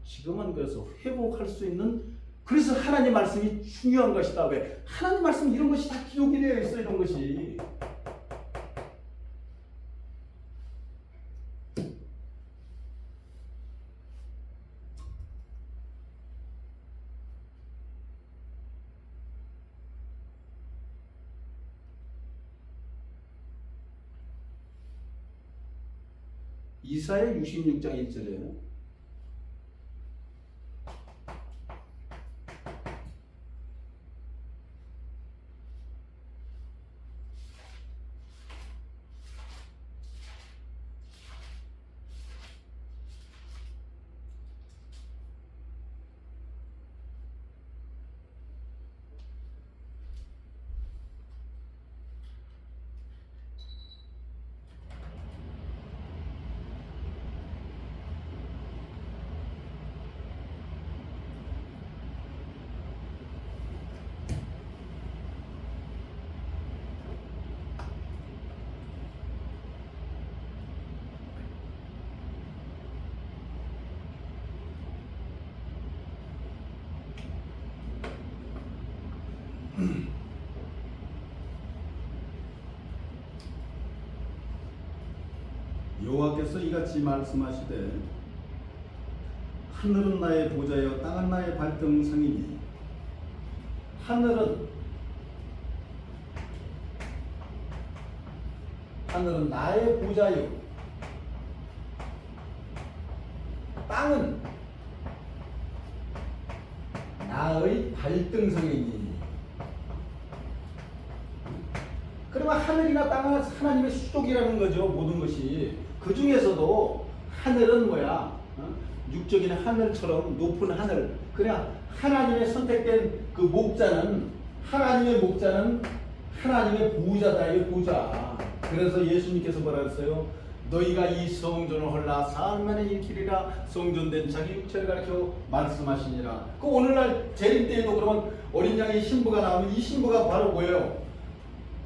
지금은 그래서 회복할 수 있는, 그래서 하나님 말씀이 중요한 것이다. 왜? 하나님 말씀 이런 것이 다 기록이 되어 있어. 이런 것이. 이사야 66장 1절에 여호와께서 이같이 말씀하시되 하늘은 나의 보좌여 땅은 나의 발등상이니 하늘은 나의 보좌요. 땅은 나의 발등상이니. 그러면 하늘이나 땅은 하나님의 수족이라는 거죠. 모든 것이. 그 중에서도 하늘은 뭐야? 육적인 하늘처럼 높은 하늘. 그냥 하나님의 선택된 그 목자는 하나님의 보좌다. 이 보좌. 그래서 예수님께서 뭐라 그랬어요? 너희가 이 성전을 헐라 사흘만에 일으키리라. 성전된 자기 육체를 가리켜 말씀하시니라. 그 오늘날 재림 때에도 그러면 어린 양의 신부가 나오면 이 신부가 바로 뭐예요?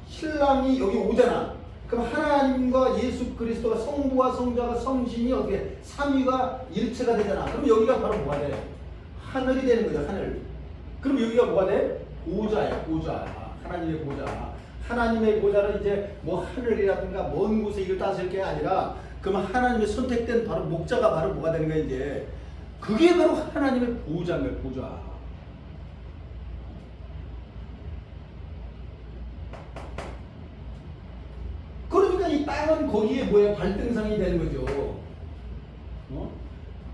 신랑이 여기 오잖아. 그럼 하나님과 예수 그리스도가 성부와 성자와 성신이 어떻게 삼위가 일체가 되잖아. 그럼 여기가 바로 뭐가 돼? 하늘이 되는 거죠. 하늘. 그럼 여기가 뭐가 돼? 보좌야. 보좌. 하나님의 보좌. 하나님의 보좌는 이제 뭐 하늘이라든가 먼 곳에 이걸 따질 게 아니라 그러면 하나님의 선택된 바로 목자가 바로 뭐가 되는 거야 이제. 그게 바로 하나님의 보좌인 거야. 보좌. 그러니까 이 땅은 거기에 뭐야? 발등상이 되는 거죠.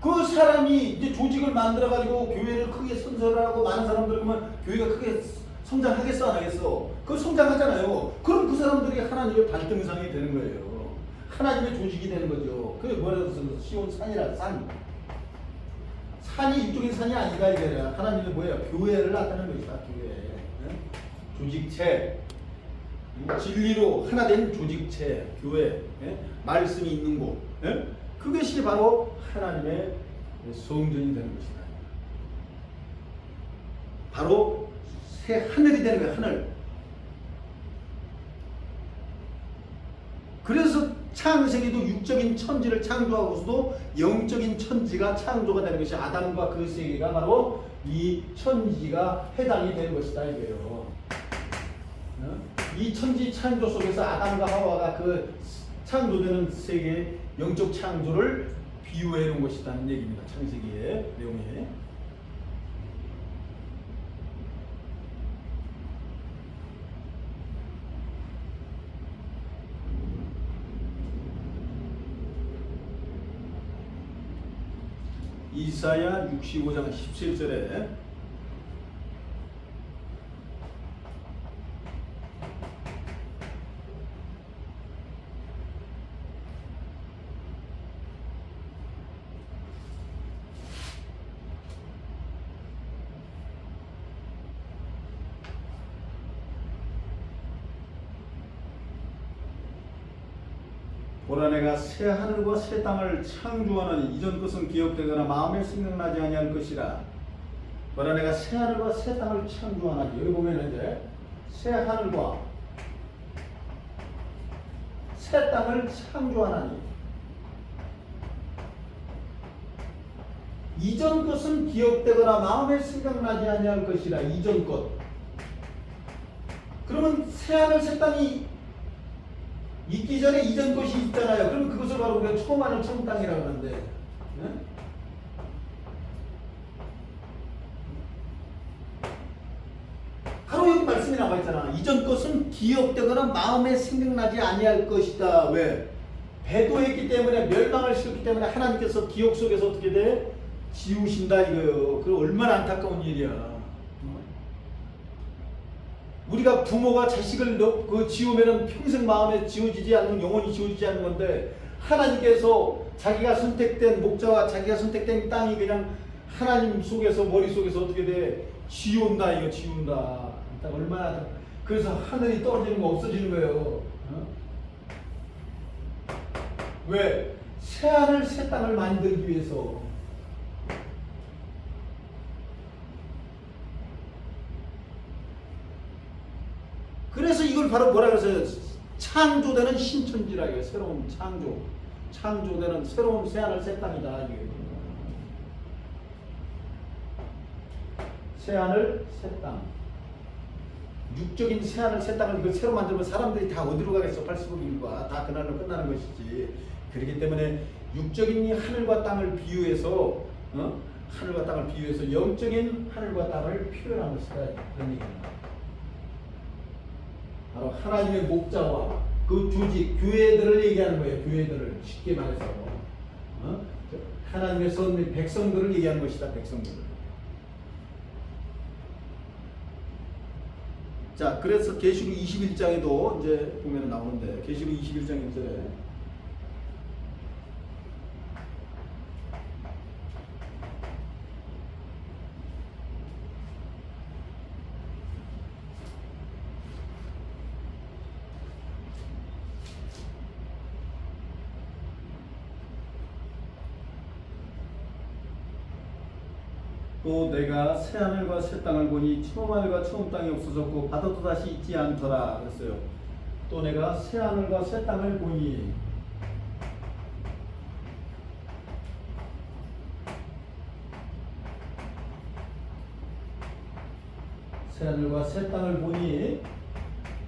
그 사람이 이제 조직을 만들어가지고 교회를 크게 선설하고 많은 사람들 그러면 교회가 크게 성장하겠어 안 하겠어? 그 성장하잖아요. 그럼 그 사람들이 하나님의 발등상이 되는 거예요. 하나님의 조직이 되는 거죠. 그게 뭐라고 해서 시온 산이라 산. 산이 육적인 산이 아니다 이게 아니라 하나님의 뭐야? 교회를 나타내는 것이다. 교회. 조직체. 진리로 하나 된 조직체, 교회, 말씀이 있는 곳, 그것이 바로 하나님의 성전이 되는 것이다. 바로 새 하늘이 되는 거예요. 하늘. 그래서 창세기도 육적인 천지를 창조하고서도 영적인 천지가 창조가 되는 것이 아담과 그 세계가 바로 이 천지가 해당이 되는 것이다 이거예요. 이 천지 창조 속에서 아담과 하와가 그 창조되는 세계의 영적 창조를 비유해 놓은 것이라는 얘기입니다. 창세기의 내용에. 이사야 65장 17절에 보라 내가 새 하늘과 새 땅을 창조하노니 이전 것은 기억되거나 마음에 생각나지 아니할 것이라. 보라 내가 새 하늘과 새 땅을 창조하나니. 여기 보면 이제 새 하늘과 새 땅을 창조하나니. 이전 것은 기억되거나 마음에 생각나지 아니할 것이라. 이전 것. 그러면 새 하늘 새 땅이 있기 전에 이전 것이 있잖아요. 그럼 그것을 바로 우리가 처음 하는 처음 땅이라고 하는데, 네? 바로 여기 말씀이 나와 있잖아. 이전 것은 기억되거나 마음에 생각나지 아니할 것이다. 왜? 배도했기 때문에 멸망을 시켰기 때문에 하나님께서 기억 속에서 어떻게 돼? 지우신다 이거예요. 그 얼마나 안타까운 일이야. 우리가 부모가 자식을 지우면은 평생 마음에 지워지지 않는, 영원히 지워지지 않는 건데, 하나님께서 자기가 선택된 목자와 자기가 선택된 땅이 그냥 하나님 속에서, 머릿속에서 어떻게 돼? 지운다, 이거 지운다. 얼마나, 그래서 하늘이 떨어지는 거 없어지는 거예요. 왜? 새 하늘, 새 땅을 만들기 위해서. 그래서 이걸 바로 뭐라 그래서 창조되는 신천지라 이게 새로운 창조되는 새로운 새하늘 새 땅이다 이게. 새하늘 새 땅. 육적인 새하늘 새 땅을 이걸 새로 만들면 사람들이 다 어디로 가겠어? 80억인과 다 그날로 끝나는 것이지. 그렇기 때문에 육적인 이 하늘과 땅을 비유해서 하늘과 땅을 비유해서 영적인 하늘과 땅을 표현한 것이다. 그런 얘기입니다. 바로 하나님의 목자와 그 조직, 교회들을 얘기하는 거예요. 교회들을 쉽게 말해서 하나님의 선 백성들을 얘기하는 것이다. 백성들을. 자, 그래서 계시록 21장에도 이제 보면 나오는데 계시록 21장 1절에 또 내가 새 하늘과 새 땅을 보니 처음 하늘과 처음 땅이 없어졌고 바다도 다시 있지 않더라 그랬어요. 또 내가 새 하늘과 새 땅을 보니 새 하늘과 새 땅을 보니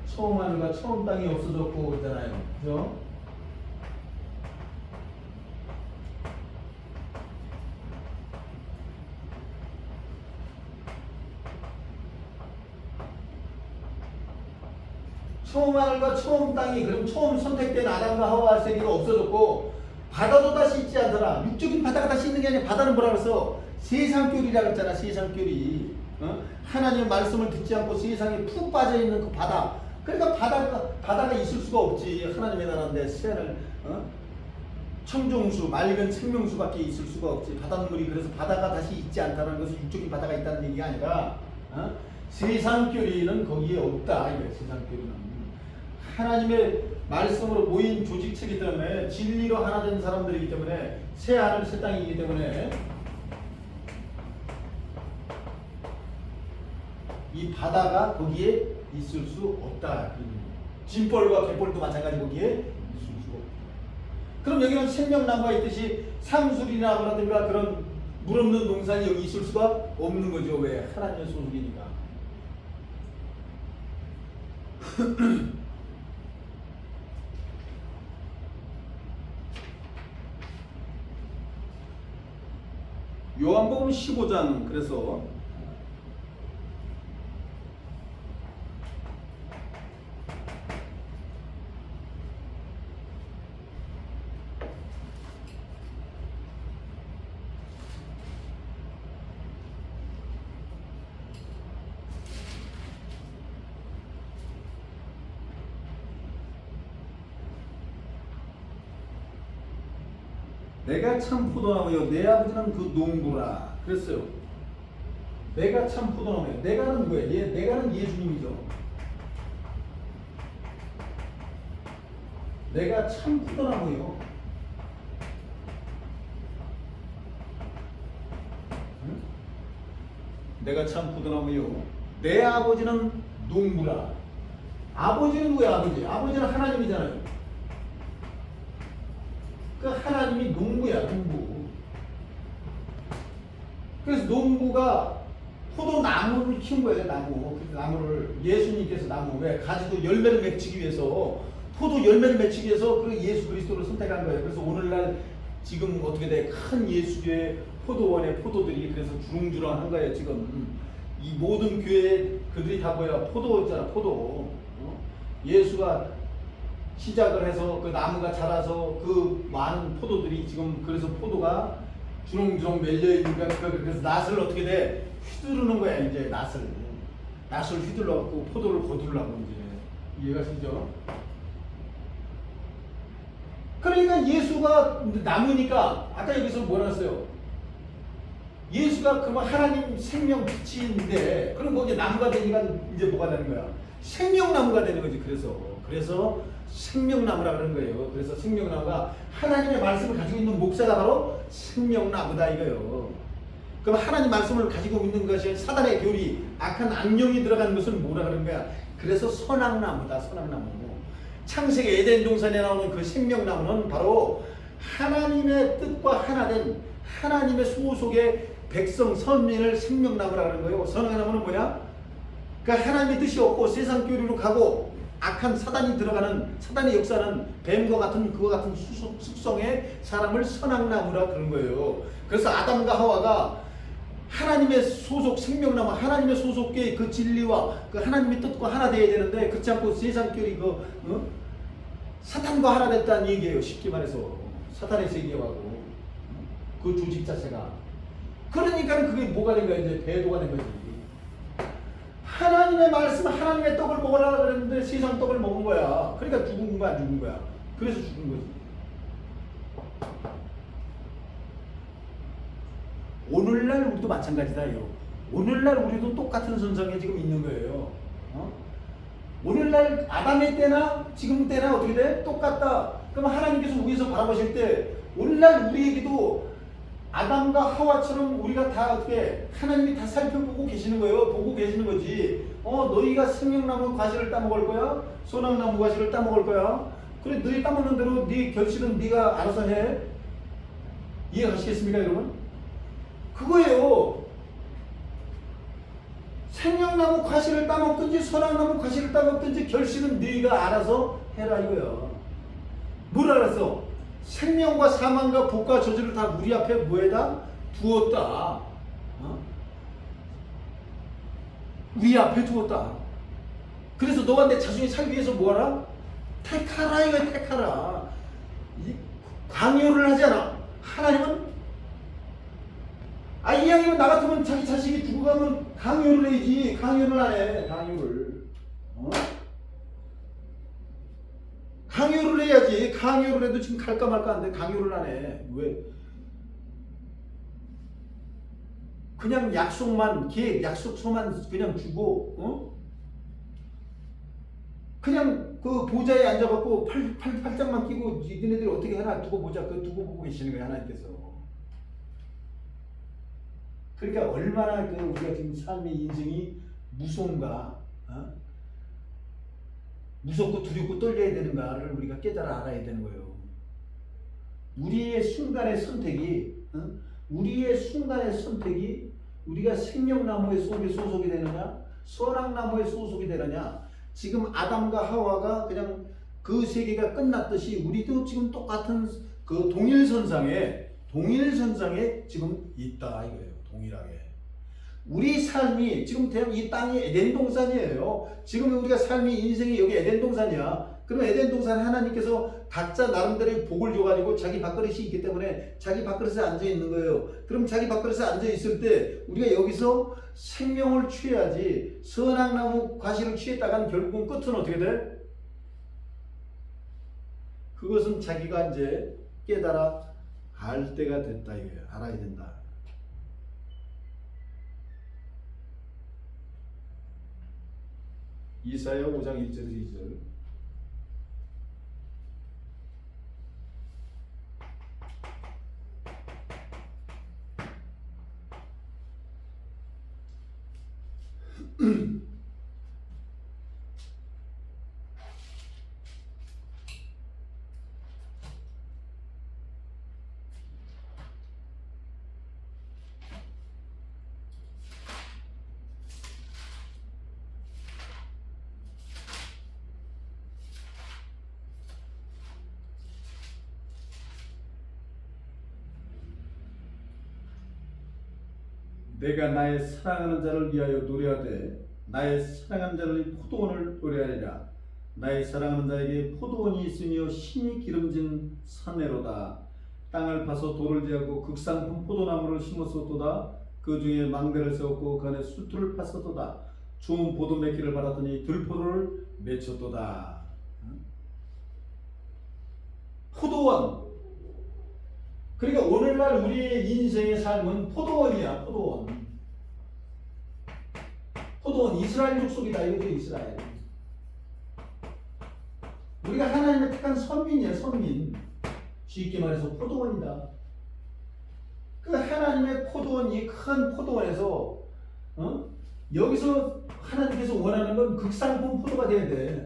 처음 하늘과 처음 땅이 없어졌고 그러잖아요. 그죠? 처음 하늘과 처음 땅이 그럼 처음 선택된 아담과 하와 세계가 없어졌고 바다도 다시 있지 않더라. 육적인 바다가 다시 있는 게 아니라 바다는 뭐라 그래서 세상교리라고 했잖아. 세상교리. 하나님의 말씀을 듣지 않고 세상에 푹 빠져있는 그 바다. 그러니까 바다가 있을 수가 없지. 하나님의 나라인데 새하늘 청정수 맑은 생명수밖에 있을 수가 없지. 바닷물이 그래서 바다가 다시 있지 않다는 것은 육적인 바다가 있다는 얘기가 아니라 세상교리는 거기에 없다. 이거예요. 세상교리는 하나님의 말씀으로 모인 조직체이기 때문에 진리로 하나 된 사람들이기 때문에 새 하늘 새 땅이기 때문에 이 바다가 거기에 있을 수 없다. 진벌과 갯벌도 마찬가지 거기에 있을 수가 없다. 그럼 여기는 생명나무가 있듯이 상수리나무라든가 그런 물 없는 농산이 여기 있을 수가 없는 거죠. 왜? 하나님의 소속이니까. 요한복음 15장 그래서 내가 참 포도나무요 내 아버지는 그 농부라 그랬어요. 내가 참 포도나무요. 내가는 누구예요? 내가는 예수님이죠. 내가 참 포도나무요. 응? 내가 참 포도나무요. 내 아버지는 농부라. 아버지는 누구야? 아버지는 하나님이잖아요. 그 하나님이 농부야, 농부. 그래서 농부가 포도나무를 키운 거예요, 나무. 그 나무를 예수님께서 나무 왜 가지고 열매를 맺기 위해서 포도 열매를 맺기 위해서 그 예수 그리스도를 선택한 거예요. 그래서 오늘날 지금 어떻게 돼? 큰 예수교회 포도원의 포도들이 그래서 주렁주렁한 거예요. 지금 이 모든 교회 그들이 다 뭐야? 포도였잖아, 포도. 예수가 시작을 해서 그 나무가 자라서 그 많은 포도들이 지금 그래서 포도가 주렁주렁 멜려 있는 거야. 그래서 낫을 어떻게 돼? 휘두르는 거야. 이제 낫을 휘둘러 갖고 포도를 거두려고 이제 이해가 되죠? 그러니까 예수가 나무니까 아까 여기서 뭐라 했어요? 예수가 그러면 하나님 생명 빛인데 그럼 거기 나무가 되니까 이제 뭐가 되는 거야? 생명나무가 되는 거지. 그래서 생명나무라 그러는 거예요. 그래서 생명나무가 하나님의 말씀을 가지고 있는 목사가 바로 생명나무다 이거예요. 그럼 하나님 말씀을 가지고 있는 것이 사단의 교리, 악한 악령이 들어가는 것은 뭐라 그러는 거야? 그래서 선악나무다. 선악나무. 창세기 에덴 동산에 나오는 그 생명나무는 바로 하나님의 뜻과 하나된 하나님의 소속의 백성 선민을 생명나무라 그러는 거예요. 선악나무는 뭐냐? 그러니까 하나님의 뜻이 없고 세상 교리로 가고 악한 사단이 들어가는 사단의 역사는 뱀과 같은 그와 같은 숙성의 사람을 선악나무라 그런 거예요. 그래서 아담과 하와가 하나님의 소속 생명나무 하나님의 소속의 그 진리와 그 하나님의 뜻과 하나 되어야 되는데 그렇지 않고 세상 교리 사탄과 하나 됐다는 얘기예요. 쉽게 말해서 사탄의 세계하고 그 조직 자체가 그러니까 그게 뭐가 된 거야 이제 배도가 된 거지. 하나님의 말씀, 하나님의 떡을 먹으라 그랬는데 세상 떡을 먹은 거야. 그러니까 죽은 거야, 안 죽은 거야. 그래서 죽은 거지. 오늘날 우리도 마찬가지다. 오늘날 우리도 똑같은 선상에 지금 있는 거예요. 오늘날 아담의 때나 지금 때나 어떻게 돼? 똑같다. 그럼 하나님께서 위에서 바라보실 때 오늘날 우리에게도 아담과 하와처럼 우리가 다 어떻게 하나님이 다 살펴보고 계시는 거예요. 보고 계시는 거지. 너희가 생명나무 과실을 따먹을 거야? 소낙나무 과실을 따먹을 거야? 그래 너희 따먹는 대로 네 결실은 네가 알아서 해. 이해가시겠습니까 여러분? 그거예요. 생명나무 과실을 따먹든지 소낙나무 과실을 따먹든지 결실은 네가 알아서 해라 이거야. 뭘 알았어? 생명과 사망과 복과 저주를 다 우리 앞에 뭐에다 두었다. 우리 앞에 두었다. 그래서 너가 내 자손이 살기 위해서 뭐하라? 택하라 이거 택하라. 강요를 하잖아. 하나님은 이왕이면 나 같으면 자기 자식이 죽어가면 강요를 해야지. 강요를 안 해. 강요를 해야지. 강요를 해도 지금 갈까 말까 한데 강요를 안 해. 왜? 그냥 약속만 계획 약속서만 그냥 주고 그냥 그 보좌에 앉아갖고 팔짱만 끼고 니네들이 어떻게 해라 두고 보자. 그 두고 보고 계시는 거야 하나님께서. 그러니까 얼마나 그 우리가 지금 삶의 인생이 무서운가, 무섭고 두렵고 떨려야 되는가를 우리가 깨달아 알아야 되는 거예요. 우리의 순간의 선택이, 우리가 생명나무의 속에 소속이 되느냐, 선악나무의 소속이 되느냐. 지금 아담과 하와가 그냥 그 세계가 끝났듯이 우리도 지금 똑같은 그 동일선상에 지금 있다 이거예요. 동일하게. 우리 삶이 지금 이 땅이 에덴 동산이에요. 지금 우리가 삶이 인생이 여기 에덴 동산이야. 그러면 에덴 동산 하나님께서 각자 나름대로의 복을 줘가지고 자기 밥그릇이 있기 때문에 자기 밥그릇에 앉아 있는 거예요. 그럼 자기 밥그릇에 앉아 있을 때 우리가 여기서 생명을 취해야지. 선악나무 과실을 취했다가는 결국은 끝은 어떻게 돼? 그것은 자기가 이제 깨달아 알 때가 됐다 이거예요. 알아야 된다. 이사야 5장 1절에서 2절. 내가 나의 사랑하는 자를 위하여 노래하되 나의 사랑하는 자를 포도원을 노래하리라. 나의 사랑하는 자에게 포도원이 있으며 신이 기름진 산내로다. 땅을 파서 돌을 제하고 극상품 포도나무를 심었었도다. 그 중에 망대를 세웠고 그 안에 수틀을 팠었도다. 좋은 포도 맺기를 바랐더니 들포도를 맺혔도다. 포도원. 그러니까 오늘날 우리의 인생의 삶은 포도원이야. 포도원 이스라엘 족속이다. 이거죠. 이스라엘. 우리가 하나님의 택한 선민이야. 선민. 쉽게 말해서 포도원이다. 그 하나님의 포도원, 이 큰 포도원에서 여기서 하나님께서 원하는 건 극상품 포도가 돼야 돼.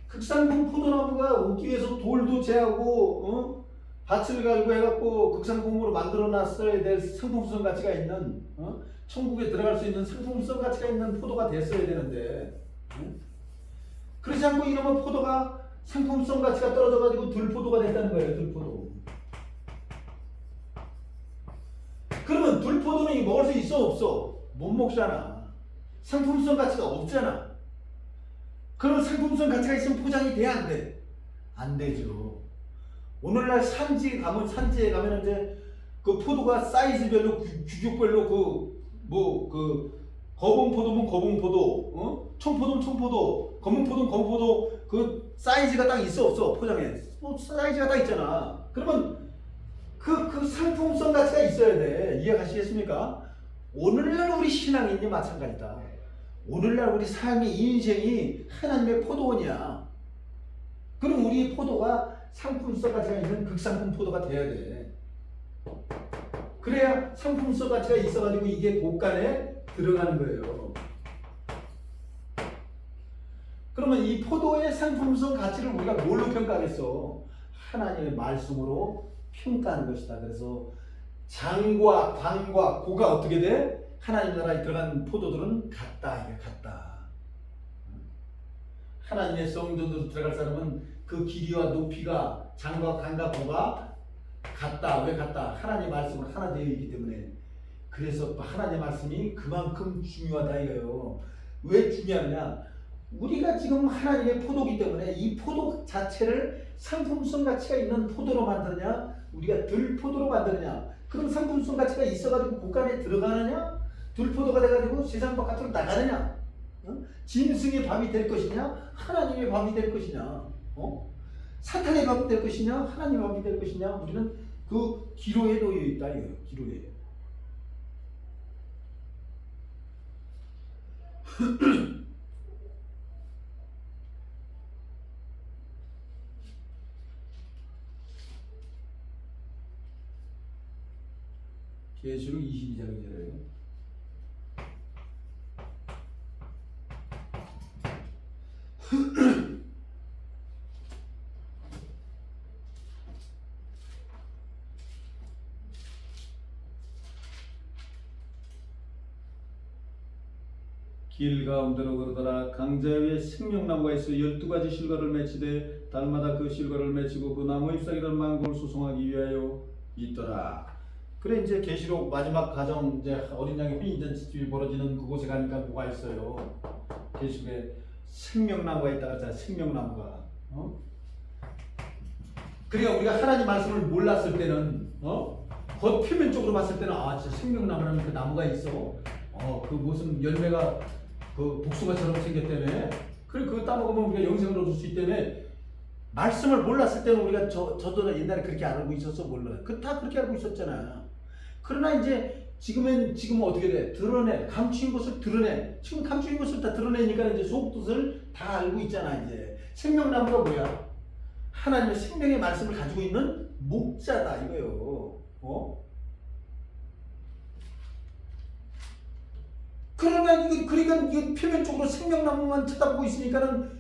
극상품 포도나무가 오기 위해서 돌도 제하고 밭을 가지고 해갖고 극상품으로 만들어놨어야 될 상품성 가치가 있는 천국에 들어갈 수 있는 상품성 가치가 있는 포도가 됐어야 되는데 그렇지 않고 이놈의 포도가 상품성 가치가 떨어져가지고 들포도가 됐다는 거예요. 들포도. 그러면 들포도는 먹을 수 있어 없어? 못 먹잖아. 상품성 가치가 없잖아. 그러면 상품성 가치가 있으면 포장이 돼 안 돼? 안 되죠. 오늘날 산지에 가면 이제 그 포도가 사이즈별로 규격별로 거봉포도면 거봉포도, 청포도면 청포도, 검은포도면 검은포도 그 사이즈가 딱 있어 없어? 포장에 사이즈가 딱 있잖아. 그러면 그 상품성 가치가 있어야 돼. 이해가시겠습니까? 오늘날 우리 신앙이 이제 마찬가지다. 오늘날 우리 삶의 인생이 하나님의 포도원이야. 그럼 우리 포도가 상품성 가치가 있는 극상품 포도가 돼야 돼. 그래야 상품성 가치가 있어가지고 이게 곳간에 들어가는 거예요. 그러면 이 포도의 상품성 가치를 우리가 뭘로 평가하겠어? 하나님의 말씀으로 평가하는 것이다. 그래서 장과 광과 고가 어떻게 돼? 하나님 나라에 들어간 포도들은 같다. 이게 같다. 하나님의 성전으로 들어갈 사람은 그 길이와 높이가 장과 광과 고가 같다. 왜 같다? 하나님의 말씀은 하나 되어 있기 때문에. 그래서 하나님의 말씀이 그만큼 중요하다 이거예요. 왜 중요하냐? 우리가 지금 하나님의 포도기 때문에 이 포도 자체를 상품성 가치가 있는 포도로 만드느냐, 우리가 들포도로 만드느냐. 그럼 상품성 가치가 있어가지고 곳간에 들어가느냐, 들포도가 돼가지고 세상 바깥으로 나가느냐, 짐승의 밥이 될 것이냐, 하나님의 밥이 될 것이냐, 사탄의 밥이 될 것이냐, 하나님의 밥이 될 것이냐. 우리는 그 기로에 놓여 있다 이거예요. 기로에. 계시록 22장이에요. 길 가운데로 걸어다가 강자 위에 생명나무가 있어 12가지 실과를 맺히되 달마다 그 실과를 맺히고 그 나무 잎사귀를 만국을 수송하기 위하여 있더라. 그래 이제 계시록 마지막 가정 이제 어린 양의 혼인잔치집이 벌어지는 그곳에 가니까 뭐가 있어요? 계시록에 생명나무가 있다 그랬잖아. 생명나무가. 그러니까 우리가 하나님 말씀을 몰랐을 때는 겉 표면적으로 봤을 때는 아 진짜 생명나무라는 그 나무가 있어. 그 무슨 열매가 그 복숭아처럼 생겼다며. 그래 그거 따먹으면 우리가 영생을 얻을 수 있다며. 말씀을 몰랐을 때는 우리가 저도 옛날에 그렇게 알고 있었어 몰라. 다 그렇게 알고 있었잖아. 그러나 이제 지금은 어떻게 돼? 드러내. 감추인 것을 드러내. 지금 감추인 것을 다 드러내니까 이제 속뜻을 다 알고 있잖아. 이제 생명나무가 뭐야? 하나님의 생명의 말씀을 가지고 있는 목자다 이거요. 그러나 그러니까 이게 표면적으로 생명나무만 쳐다보고 있으니까는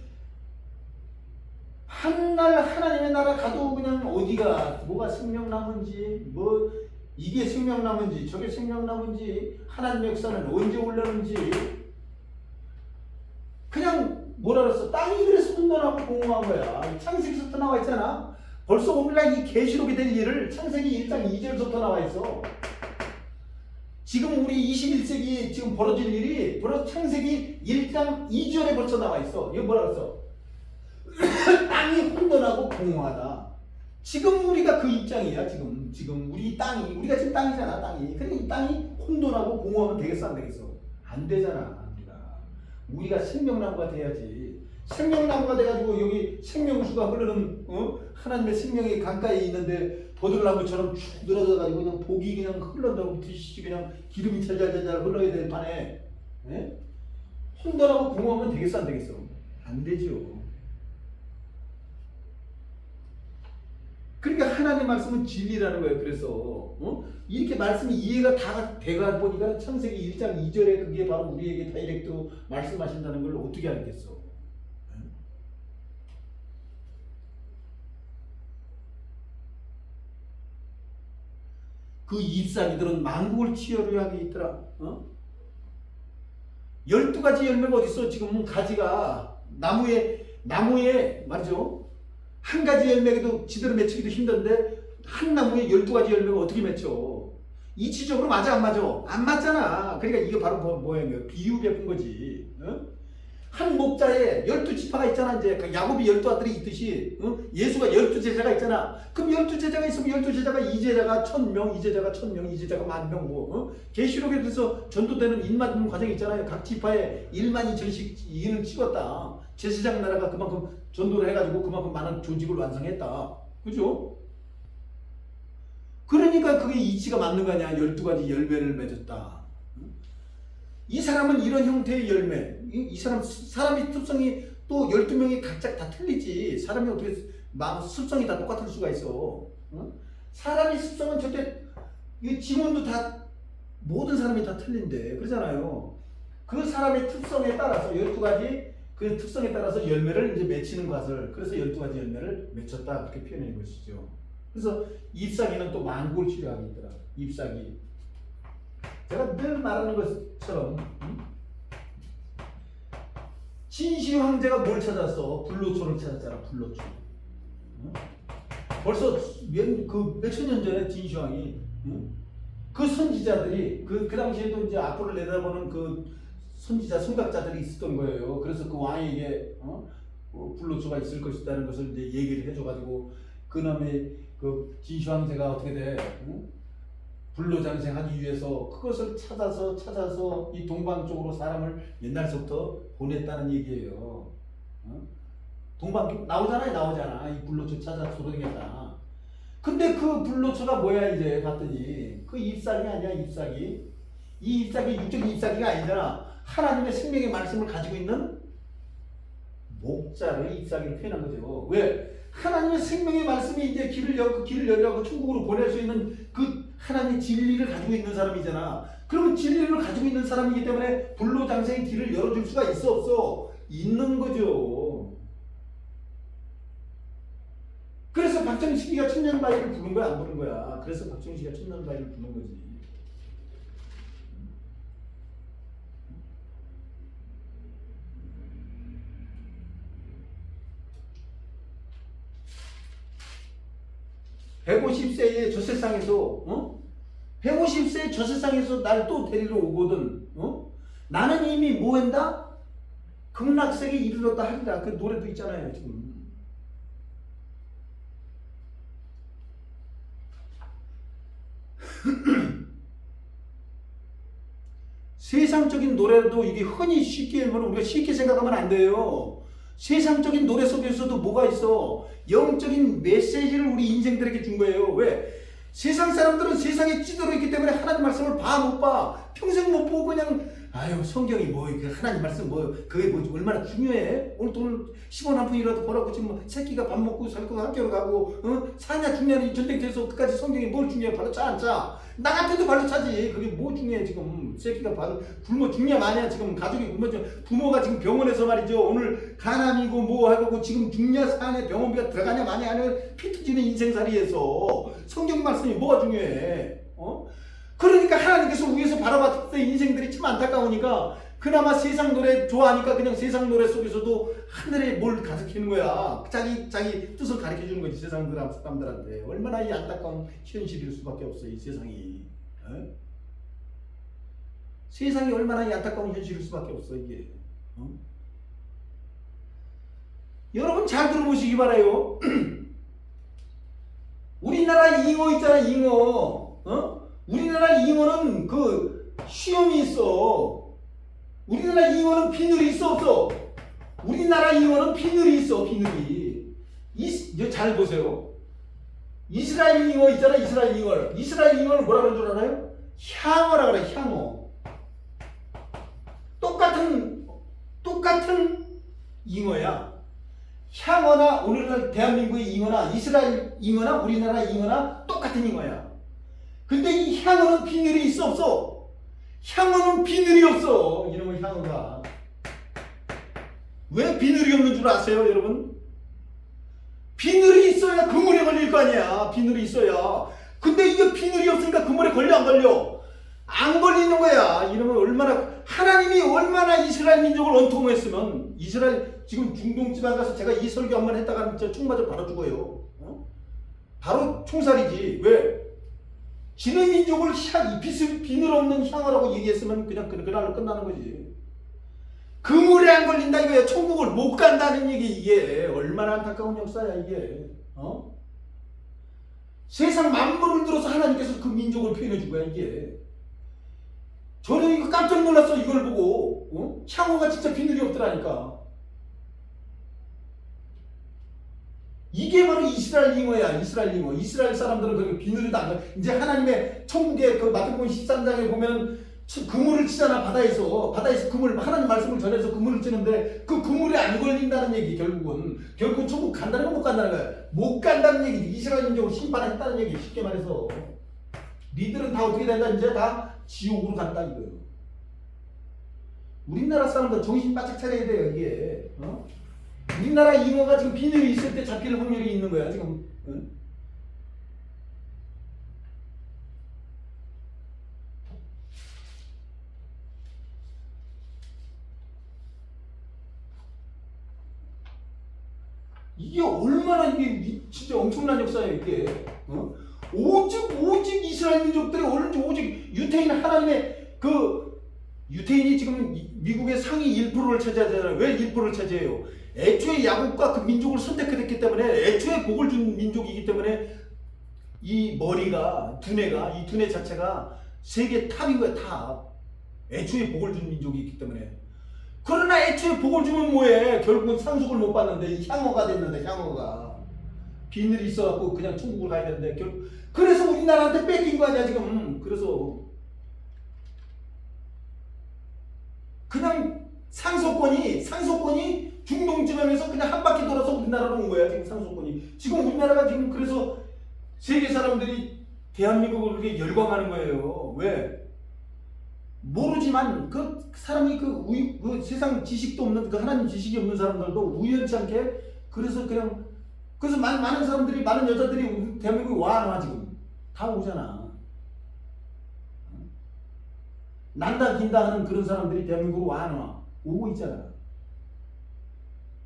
한날 하나님의 나라 가도 그냥 어디가 뭐가 생명나무인지 뭐 이게 생명나무인지 저게 생명나무인지 하나님의 역사는 언제 올라오는지 그냥 뭐라 그랬어? 땅이 그래서 혼돈하고 공허한 거야. 창세기부터 나와 있잖아. 벌써 오늘날 이 계시록이 될 일을 창세기 1장 2절부터 나와 있어. 지금 우리 21세기 지금 벌어질 일이 벌써 창세기 1장 2절에 벌써 나와 있어. 이거 뭐라 그랬어? 땅이 혼돈하고 공허하다. 지금 우리가 그 입장이야. 지금 우리 땅이 우리가 지금 땅이잖아. 땅이. 그러니까 이 땅이 혼돈하고 공허하면 되겠어 안 되겠어? 안 되잖아. 우리가 생명나무가 돼야지. 생명나무가 돼가지고 여기 생명수가 흐르는 하나님의 생명이 강가에 있는데 버들나무처럼 쭉 늘어져가지고 그냥 복이 그냥 흘러나오고 뒤시지 그냥 기름이 잘잘잘 흘러야 될 판에 혼돈하고 공허하면 되겠어 안 되겠어? 안 되죠. 그러니까 하나님 말씀은 진리라는 거예요. 그래서 이렇게 말씀이 이해가 다 돼가 보니까 창세기 1장 2절에 그게 바로 우리에게 다이렉트로 말씀하신다는 걸 어떻게 알겠어? 그 잎사귀들은 만국을 치유하게 있더라. 12가지 열매가 어딨어? 지금 가지가 나무에 말이죠. 한 가지 열매도 지대로 맺히기도 힘든데 한 나무에 12가지 열매가 어떻게 맺혀? 이치적으로 맞아 안 맞아? 안 맞잖아. 그러니까 이게 바로 뭐예요? 비유 베푼 거지. 한 목자에 12지파가 있잖아. 이제 야곱이 12아들이 있듯이 예수가 12제자가 있잖아. 그럼 12제자가 있으면 12제자가 이 제자가 1000명, 이 제자가 1000명, 이 제자가 10,000명 뭐 계시록에 그래서 전도되는 인만 과정이 있잖아요. 각 지파에 1만 2천씩 인을 찍었다. 제사장 나라가 그만큼 전도를 해가지고 그만큼 많은 조직을 완성했다. 그죠? 그러니까 그게 이치가 맞는 거 아니야. 12가지 열매를 맺었다. 이 사람은 이런 형태의 열매. 이 사람의 습성이 또 12명이 각자 다 틀리지. 사람이 어떻게 습성이 다 똑같을 수가 있어. 사람의 습성은 절대 지문도 다 모든 사람이 다 틀린데 그러잖아요. 그 사람의 특성에 따라서 12가지 그 특성에 따라서 열매를 이제 맺히는 것을 그래서 12가지 열매를 맺혔다 그렇게 표현해 것이죠. 그래서 잎사귀는 또 만국을 치료하게 있더라. 잎사귀. 제가 늘 말하는 것처럼 진시 황제가 뭘 찾았어? 불로초를 찾았잖아. 불로초. 벌써 몇천 년 전에 진시황이 그 선지자들이 그 당시에도 이제 앞으로 내다보는 그 선지자 선각자들이 있었던 거예요. 그래서 그 왕에게 불로초가 있을 것이라는 것을 이제 얘기를 해줘가지고 그놈의 그 진시황제가 어떻게 돼? 불로장생하기 위해서 그것을 찾아서 이 동방 쪽으로 사람을 옛날서부터 보냈다는 얘기예요. 동방 나오잖아. 이 불로초 찾아서 돌아다녔다. 근데 그 불로초가 뭐야 이제 봤더니 그 잎사귀 아니야 잎사귀. 이 잎사귀 육적인 잎사귀가 아니잖아. 하나님의 생명의 말씀을 가지고 있는 목자를 잎사귀를 표현한 거죠. 왜? 하나님의 생명의 말씀이 이제 길을 열려고 천국으로 보낼 수 있는 그 하나님의 진리를 가지고 있는 사람이잖아. 그러면 진리를 가지고 있는 사람이기 때문에 불로장생의 길을 열어줄 수가 있어 없어? 있는 거죠. 그래서 박정식이가 천년바위를 부른 거야 안 부른 거야? 그래서 박정식이가 천년바위를 부른 거지. (150세의) 저 세상에서 150세의 저 세상에서 날 또 데리러 오거든. 나는 이미 뭐한다? 극락세계에 이르렀다 하리라. 그 노래도 있잖아요 지금. 세상적인 노래도 이게 흔히 쉽게 우리가 쉽게 생각하면 안 돼요. 세상적인 노래 속에서도 뭐가 있어? 영적인 메시지를 우리 인생들에게 준 거예요. 왜? 세상 사람들은 세상에 찌들어 있기 때문에 하나님 말씀을 못 봐. 평생 못 보고 그냥 성경이 하나님 말씀 그게 얼마나 중요해? 오늘 10원 한 푼이라도 벌었고 지금 새끼가 밥 먹고 살고 학교로 가고 사냐 죽냐는 전쟁터에서 끝까지 성경이 뭘 중요해? 발로 차 안 차? 나 같아도 발로 차지. 그게 뭐 중요해 지금? 새끼가 굶어 죽냐 마냐 지금 가족이 굶어 부모가 지금 병원에서 말이죠. 오늘 간암이고 뭐 하고 지금 죽냐 사냐 병원비가 들어가냐 마냐 하는 피 터지는 인생살이에서 성경 말씀이 뭐가 중요해? 그러니까 하나님께서 위에서 바라봤을 때 인생들이 참 안타까우니까 그나마 세상 노래 좋아하니까 그냥 세상 노래 속에서도 하늘에 뭘 가득히는 거야. 자기 뜻을 가르쳐 주는 거지 세상 사람들한테. 얼마나 이 안타까운 현실일 수밖에 없어 이 세상이. 세상이 얼마나 이 안타까운 현실일 수밖에 없어 이게. 여러분 잘 들어보시기 바라요. 우리나라 잉어 있잖아 잉어. 우리나라 잉어는 그 시험이 있어. 우리나라 잉어는 비늘이 있어 없어? 우리나라 잉어는 비늘이 있어 비늘이. 잘 보세요. 이스라엘 잉어 있잖아 이스라엘 잉어. 이스라엘 잉어는 뭐라 그러는 줄 알아요? 향어라 그래 향어. 똑같은 잉어야. 향어나 오늘날 대한민국의 잉어나 이스라엘 잉어나 우리나라 잉어나 똑같은 잉어야. 근데 이 향어는 비늘이 있어 없어? 향어는 비늘이 없어. 이놈의 향어가. 왜 비늘이 없는 줄 아세요 여러분? 비늘이 있어야 그물에 걸릴 거 아니야. 비늘이 있어야. 근데 이게 비늘이 없으니까 그물에 이번에 걸려 안 걸려? 안 걸리는 거야. 이러면 얼마나 하나님이 얼마나 이스라엘 민족을 원통했으면 이스라엘 지금 중동 지방 가서 제가 이 설교 한번 했다가 진짜 총 맞아 바로 죽어요. 바로 총살이지. 왜? 지네 민족을 비늘 없는 향하라고 얘기했으면 그냥 그날로 끝나는 거지. 그물에 안 걸린다 이거야. 천국을 못 간다는 얘기. 이게 얼마나 안타까운 역사야 이게. 세상 만물을 들어서 하나님께서 그 민족을 표현해 준 거야 이게. 저는 이거 깜짝 놀랐어 이걸 보고. 향후가 진짜 비늘이 없더라니까. 이게 바로 이스라엘 잉어야. 이스라엘 잉어. 이스라엘 사람들은 그렇게 비늘도 안 가. 이제 하나님의 천국의 그 마태복음 13장에 보면 그물을 치잖아. 바다에서 그물, 하나님 말씀을 전해서 그물을 치는데 그 그물에 안 걸린다는 얘기. 결국은 천국 간다는 건 못 간다는 거야. 못 간다는 얘기. 이스라엘 민족을 심판했다는 얘기. 쉽게 말해서 니들은 다 어떻게 된다? 이제 다 지옥으로 간다 이거예요. 우리나라 사람들 정신 바짝 차려야 돼요 이게. 우리나라 잉어가 지금 비늘이 있을 때 잡힐 확률이 있는 거야 지금. 이게 얼마나 이게 진짜 엄청난 역사예요 이게. 오직 이스라엘 민족들이 오직 유태인 하나님의 유태인이 지금 미국의 상위 1%를 차지하잖아요. 왜 1%를 차지해요? 애초에 야곱과 그 민족을 선택했기 때문에, 애초에 복을 준 민족이기 때문에 이 머리가 이 두뇌 자체가 세계 탑인 거야. 탑. 애초에 복을 준 민족이기 때문에. 그러나 애초에 복을 주면 뭐해? 결국은 상속을 못 받는데 향어가 됐는데, 향어가 비늘이 있어갖고 그냥 천국을 가야 되는데 그래서 우리나라한테 뺏긴 거 아니야 지금. 그래서 그냥 상속권이 중동 지방에서 그냥 한 바퀴 돌아서 우리나라로 온 거야 지금. 상속권이 지금 우리나라가 지금. 그래서 세계 사람들이 대한민국을 그렇게 열광하는 거예요. 왜? 모르지만 그 사람이 그 세상 지식도 없는, 그 하나님 지식이 없는 사람들도 우연치 않게 그래서 많은 사람들이, 많은 여자들이 우리 대한민국에 와. 지금 다 오잖아. 난다 긴다 하는 그런 사람들이 대한민국으로 와. 오고 있잖아.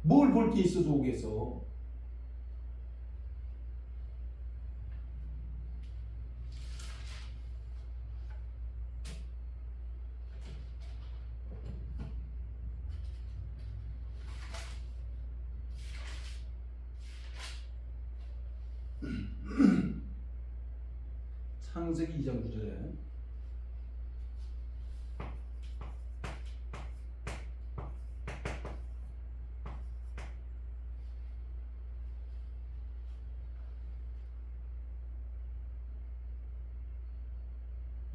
뭘 볼 게 있어서 오겠어. 창세기 2장 9절에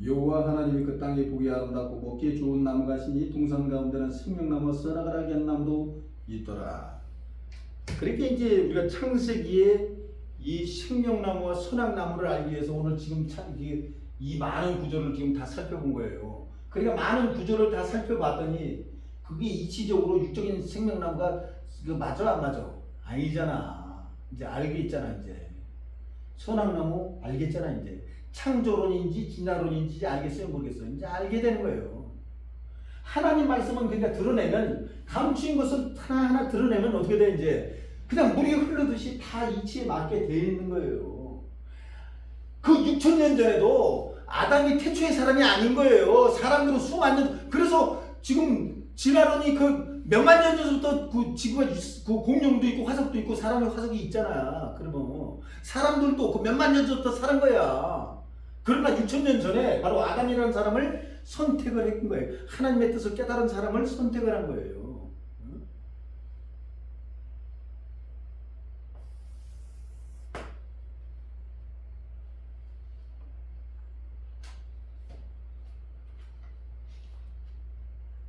여호와 하나님이 그 땅에 보기 아름답고 먹기에 좋은 나무가 있으니 동산 가운데는 생명나무 선악을 알게 한 나무도 있더라. 그렇게 이제 우리가 창세기에 이 생명나무와 선악나무를 알기 위해서 오늘 지금 이 많은 구절을 지금 다 살펴본 거예요. 그러니까 많은 구절을 다 살펴봤더니 그게 이치적으로 육적인 생명나무가 맞아 안 맞아? 아니잖아. 이제 알겠잖아. 이제 선악나무 알겠잖아. 이제 창조론인지 진화론인지 알겠어요 모르겠어요? 이제 알게 되는 거예요. 하나님 말씀은 그러니까 드러내면, 감추인 것은 하나하나 드러내면 어떻게 돼? 이제 그냥 물이 흐르듯이 다 이치에 맞게 돼 있는 거예요. 그 6,000년 전에도 아담이 태초의 사람이 아닌 거예요. 사람들은 수만 년. 그래서 지금 진화론이 몇만 년 전부터 지구가 공룡도 있고 화석도 있고 사람의 화석이 있잖아. 그러면 사람들도 몇만 년 전부터 살은 거야. 그러나 6,000년 전에 바로 아담이라는 사람을 선택을 했던 거예요. 하나님의 뜻을 깨달은 사람을 선택을 한 거예요.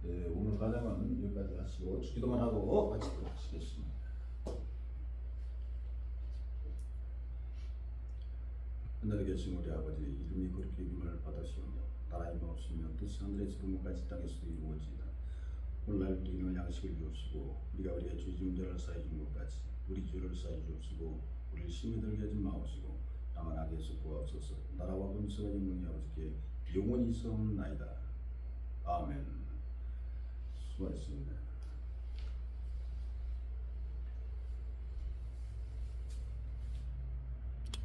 네, 오늘 과정은 여기까지 하시고 주기도만 하고 마치도록 하시겠습니다. 하늘에 계신 우리 아버지, 이름이 그렇게 이름을 받으시오며 나라의 마옵시며 뜻이 하늘에서 이룬 것 같이 땅에서도 이루어지이다. 오늘날 우리는 양식을 주옵시고 우리가 우리의 죄 지은 자를 사해 준 것 같이 우리 죄를 사해 주옵시고 우리를 시험에 들게 하지 마옵시고 다만 악에서 구하옵시고 주옵소서. 나라와 권세가 영광이 아버지께 영원히 있사옵나이다. 아멘. 수고하셨습니다.